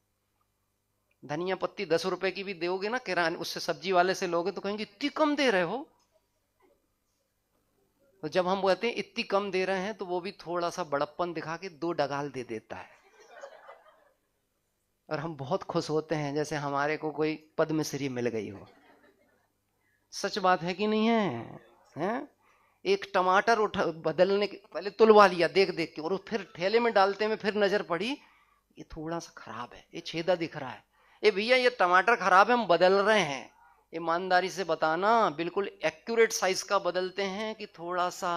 धनिया पत्ती 10 रुपए की भी दोगे ना किराने, उससे सब्जी वाले से लोगे तो कहेंगे इतनी कम दे रहे हो। तो जब हम कहते हैं इतनी कम दे रहे हैं, तो वो भी थोड़ा सा बड़प्पन दिखा के 2 डगाल दे देता है। और हम बहुत खुश होते हैं जैसे हमारे को कोई पद्मश्री मिल गई हो। सच बात है कि नहीं है? हैं? एक टमाटर उठा बदलने के पहले तुलवा लिया देख देख के, और फिर ठेले में डालते में फिर नजर पड़ी ये थोड़ा सा खराब है, ये छेदा दिख रहा है। ए भैया ये टमाटर खराब है, हम बदल रहे हैं। ईमानदारी से बताना, बिल्कुल एक्यूरेट साइज का बदलते हैं कि थोड़ा सा?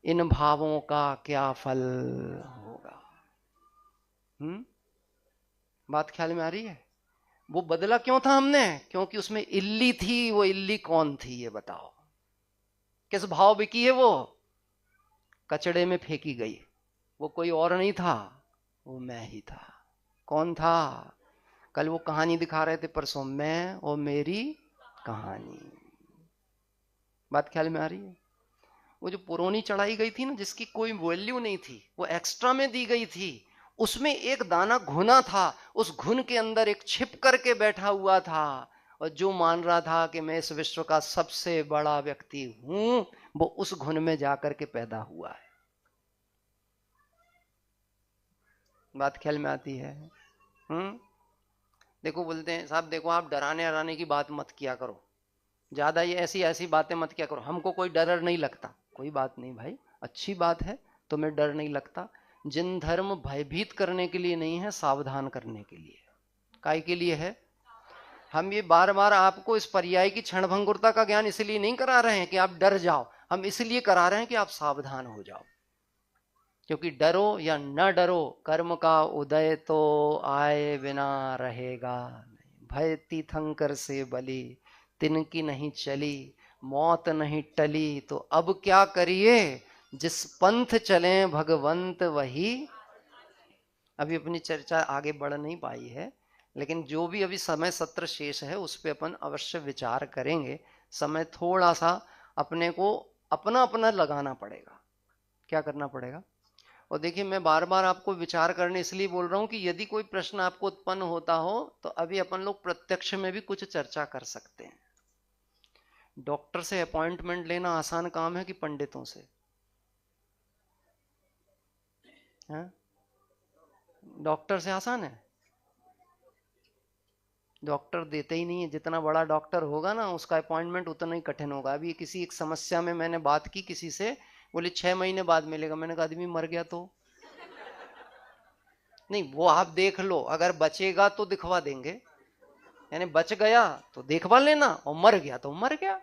इन भावों का क्या फल होगा? बात ख्याल में आ रही है? वो बदला क्यों था हमने? क्योंकि उसमें इल्ली थी। वो इल्ली कौन थी ये बताओ? किस भाव बिकी है वो? कचड़े में फेंकी गई। वो कोई और नहीं था, वो मैं ही था। कौन था? कल वो कहानी दिखा रहे थे परसों, मैं और मेरी कहानी। बात ख्याल में आ रही है? वो जो पुरानी चढ़ाई गई थी ना, जिसकी कोई वैल्यू नहीं थी, वो एक्स्ट्रा में दी गई थी। उसमें एक दाना घुना था, उस घुन के अंदर एक छिप करके बैठा हुआ था, और जो मान रहा था कि मैं इस विश्व का सबसे बड़ा व्यक्ति हूं, वो उस घुन में जाकर के पैदा हुआ है। बात ख्याल में आती है? देखो बोलते हैं साहब देखो आप डराने हराने की बात मत किया करो, ज्यादा ये ऐसी ऐसी बातें मत किया करो, हमको कोई डर नहीं लगता। कोई बात नहीं भाई, अच्छी बात है, तुम्हें डर नहीं लगता। जिन धर्म भयभीत करने के लिए नहीं है, सावधान करने के लिए। काय के लिए है? हम ये बार बार आपको इस पर्याय की क्षणभंगुरता का ज्ञान इसलिए नहीं करा रहे हैं कि आप डर जाओ, हम इसलिए करा रहे हैं कि आप सावधान हो जाओ। क्योंकि डरो या न डरो, कर्म का उदय तो आए बिना रहेगा नहीं। भय तीर्थंकर से बली, तिनकी नहीं चली, मौत नहीं टली, तो अब क्या करिए, जिस पंथ चले भगवंत वही। अभी अपनी चर्चा आगे बढ़ नहीं पाई है, लेकिन जो भी अभी समय सत्र शेष है उस पर अपन अवश्य विचार करेंगे। समय थोड़ा सा अपने को अपना अपना लगाना पड़ेगा। क्या करना पड़ेगा? और देखिए मैं बार बार आपको विचार करने इसलिए बोल रहा हूं कि यदि कोई प्रश्न आपको उत्पन्न होता हो तो अभी अपन लोग प्रत्यक्ष में भी कुछ चर्चा कर सकते हैं। डॉक्टर से अपॉइंटमेंट लेना आसान काम है कि पंडितों से? हाँ? डॉक्टर से आसान है? डॉक्टर देते ही नहीं है। जितना बड़ा डॉक्टर होगा ना उसका अपॉइंटमेंट उतना ही कठिन होगा। अभी किसी एक समस्या में मैंने बात की किसी से, बोले 6 महीने बाद मिलेगा। मैंने कहा आदमी मर गया तो नहीं, वो आप देख लो, अगर बचेगा तो दिखवा देंगे, यानी बच गया तो देखवा लेना, और मर गया तो मर गया।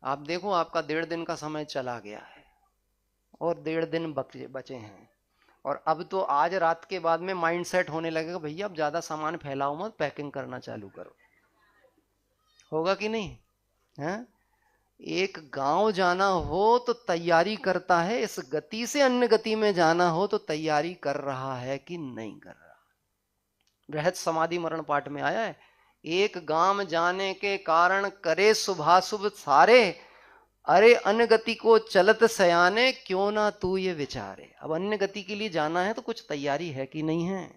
आप देखो आपका 1.5 दिन का समय चला गया है और 1.5 दिन बचे हैं, और अब तो आज रात के बाद में माइंड सेट होने लगेगा भैया अब ज्यादा सामान फैलाओ मत, पैकिंग करना चालू करो। होगा कि नहीं है? एक गांव जाना हो तो तैयारी करता है, इस गति से अन्य गति में जाना हो तो तैयारी कर रहा है कि नहीं कर रहा। बृहद समाधि मरण पाठ में आया है, एक गांव जाने के कारण करे शुभाशुभ सारे, अरे अन्य गति को चलत सयाने क्यों ना तू ये विचारे। अब अन्य गति के लिए जाना है तो कुछ तैयारी है कि नहीं है,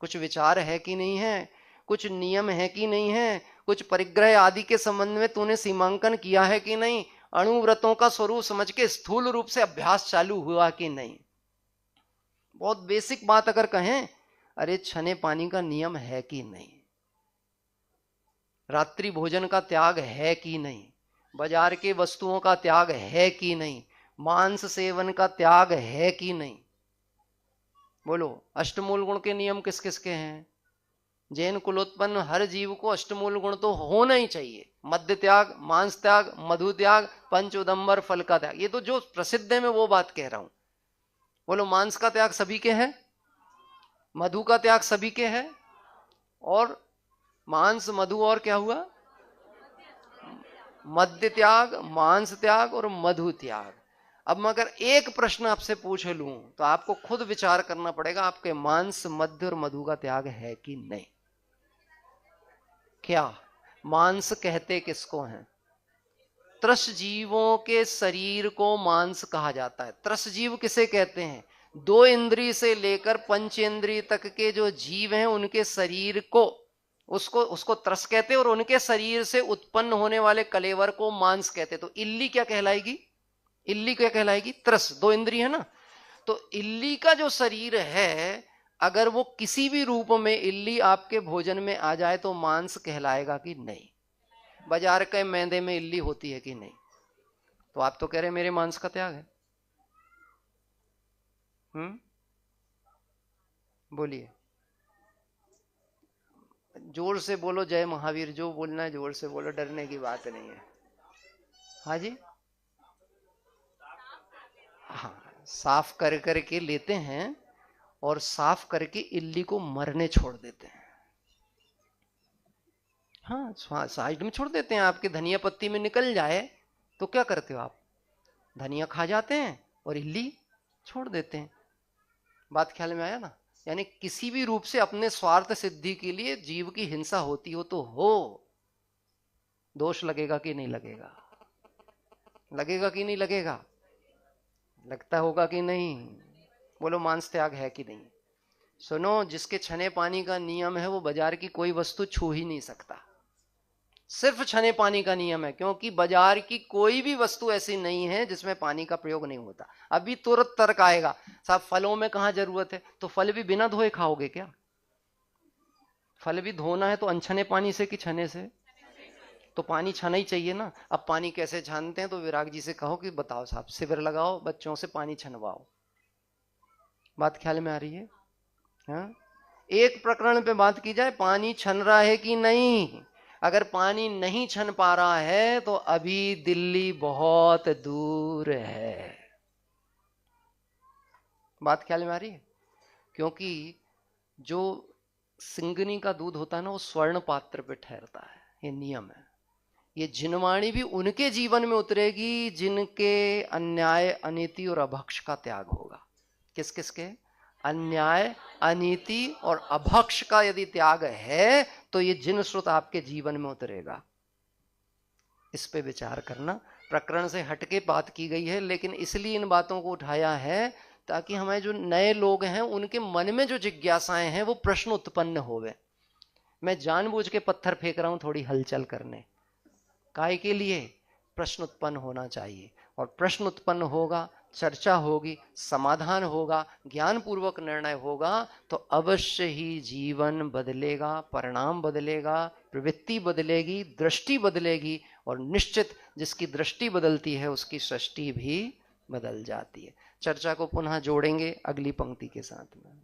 कुछ विचार है कि नहीं है, कुछ नियम है कि नहीं है, कुछ परिग्रह आदि के संबंध में तूने सीमांकन किया है कि नहीं, अणुव्रतों का स्वरूप समझ के स्थूल रूप से अभ्यास चालू हुआ कि नहीं। बहुत बेसिक बात अगर कहें, अरे छने पानी का नियम है कि नहीं, रात्रि भोजन का त्याग है कि नहीं, बाजार के वस्तुओं का त्याग है कि नहीं, मांस सेवन का त्याग है कि नहीं। बोलो अष्टमूल गुण के नियम किस किस के हैं? जैन कुलोत्पन्न हर जीव को अष्टमूल गुण तो होना ही चाहिए। मद्य त्याग, मांस त्याग, मधु त्याग, पंच उदंबर फल का त्याग, ये तो जो प्रसिद्ध है मैं वो बात कह रहा हूं। बोलो मांस का त्याग सभी के है, मधु का त्याग सभी के है, और मांस मधु और क्या हुआ? मद्य त्याग, मांस त्याग और मधु त्याग। अब मैं अगर एक प्रश्न आपसे पूछ लूं तो आपको खुद विचार करना पड़ेगा, आपके मांस मद्य और मधु का त्याग है कि नहीं। क्या मांस कहते किसको हैं? त्रस जीवों के शरीर को मांस कहा जाता है। त्रस जीव किसे कहते हैं? 2 इंद्रिय से लेकर 5 इंद्रिय तक के जो जीव हैं उनके शरीर को, उसको त्रस कहते हैं, और उनके शरीर से उत्पन्न होने वाले कलेवर को मांस कहते हैं। तो इल्ली क्या कहलाएगी? इल्ली क्या कहलाएगी? त्रस, 2 इंद्रिय है ना। तो इल्ली का जो शरीर है, अगर वो किसी भी रूप में इल्ली आपके भोजन में आ जाए तो मांस कहलाएगा कि नहीं? बाजार के मैदे में इल्ली होती है कि नहीं? तो आप तो कह रहे मेरे मांस का त्याग है। बोलिए, जोर से बोलो जय महावीर, जो बोलना है जोर से बोलो, डरने की बात नहीं है। हाँ जी, हाँ, साफ कर करके लेते हैं और साफ करके इल्ली को मरने छोड़ देते हैं। हाँ, साइड में छोड़ देते हैं। आपके धनिया पत्ती में निकल जाए तो क्या करते हो आप? धनिया खा जाते हैं और इल्ली छोड़ देते हैं। बात ख्याल में आया ना? यानी किसी भी रूप से अपने स्वार्थ सिद्धि के लिए जीव की हिंसा होती हो तो हो, दोष लगेगा कि नहीं लगेगा? लगेगा कि नहीं लगेगा? लगता होगा कि नहीं? बोलो मांस त्याग है कि नहीं? सुनो, जिसके छने पानी का नियम है वो बाजार की कोई वस्तु छू ही नहीं सकता। सिर्फ छने पानी का नियम है, क्योंकि बाजार की कोई भी वस्तु ऐसी नहीं है जिसमें पानी का प्रयोग नहीं होता। अभी तुरंत तर्क आएगा, साहब फलों में कहां जरूरत है? तो फल भी बिना धोए खाओगे क्या? फल भी धोना है तो अनछने पानी से कि छने से? तो पानी छाना ही चाहिए ना। अब पानी कैसे छानते हैं? तो विराग जी से कहो कि बताओ साहब, शिविर लगाओ, बच्चों से पानी छनवाओ। बात ख्याल में आ रही है? हाँ? एक प्रकरण पे बात की जाए, पानी छन रहा है कि नहीं। अगर पानी नहीं छन पा रहा है तो अभी दिल्ली बहुत दूर है। बात ख्याल में आ रही है? क्योंकि जो सिंगनी का दूध होता है ना, वो स्वर्ण पात्र पे ठहरता है, ये नियम है। ये जिनवाणी भी उनके जीवन में उतरेगी जिनके अन्याय, अनीति और अभक्ष का त्याग होगा। किस किस के? अन्याय, अनीति और अभक्ष का यदि त्याग है तो ये जिन श्रुत आपके जीवन में उतरेगा। इस पे विचार करना। प्रकरण से हटके बात की गई है, लेकिन इसलिए इन बातों को उठाया है ताकि हमारे जो नए लोग हैं उनके मन में जो जिज्ञासाएं हैं वो प्रश्न उत्पन्न होवे। मैं जानबूझ के पत्थर फेंक रहा हूं थोड़ी हलचल करने, काय के लिए? प्रश्न उत्पन्न होना चाहिए, और प्रश्न उत्पन्न होगा, चर्चा होगी, समाधान होगा, ज्ञान पूर्वक निर्णय होगा, तो अवश्य ही जीवन बदलेगा, परिणाम बदलेगा, प्रवृत्ति बदलेगी, दृष्टि बदलेगी, और निश्चित जिसकी दृष्टि बदलती है उसकी सृष्टि भी बदल जाती है। चर्चा को पुनः जोड़ेंगे अगली पंक्ति के साथ में।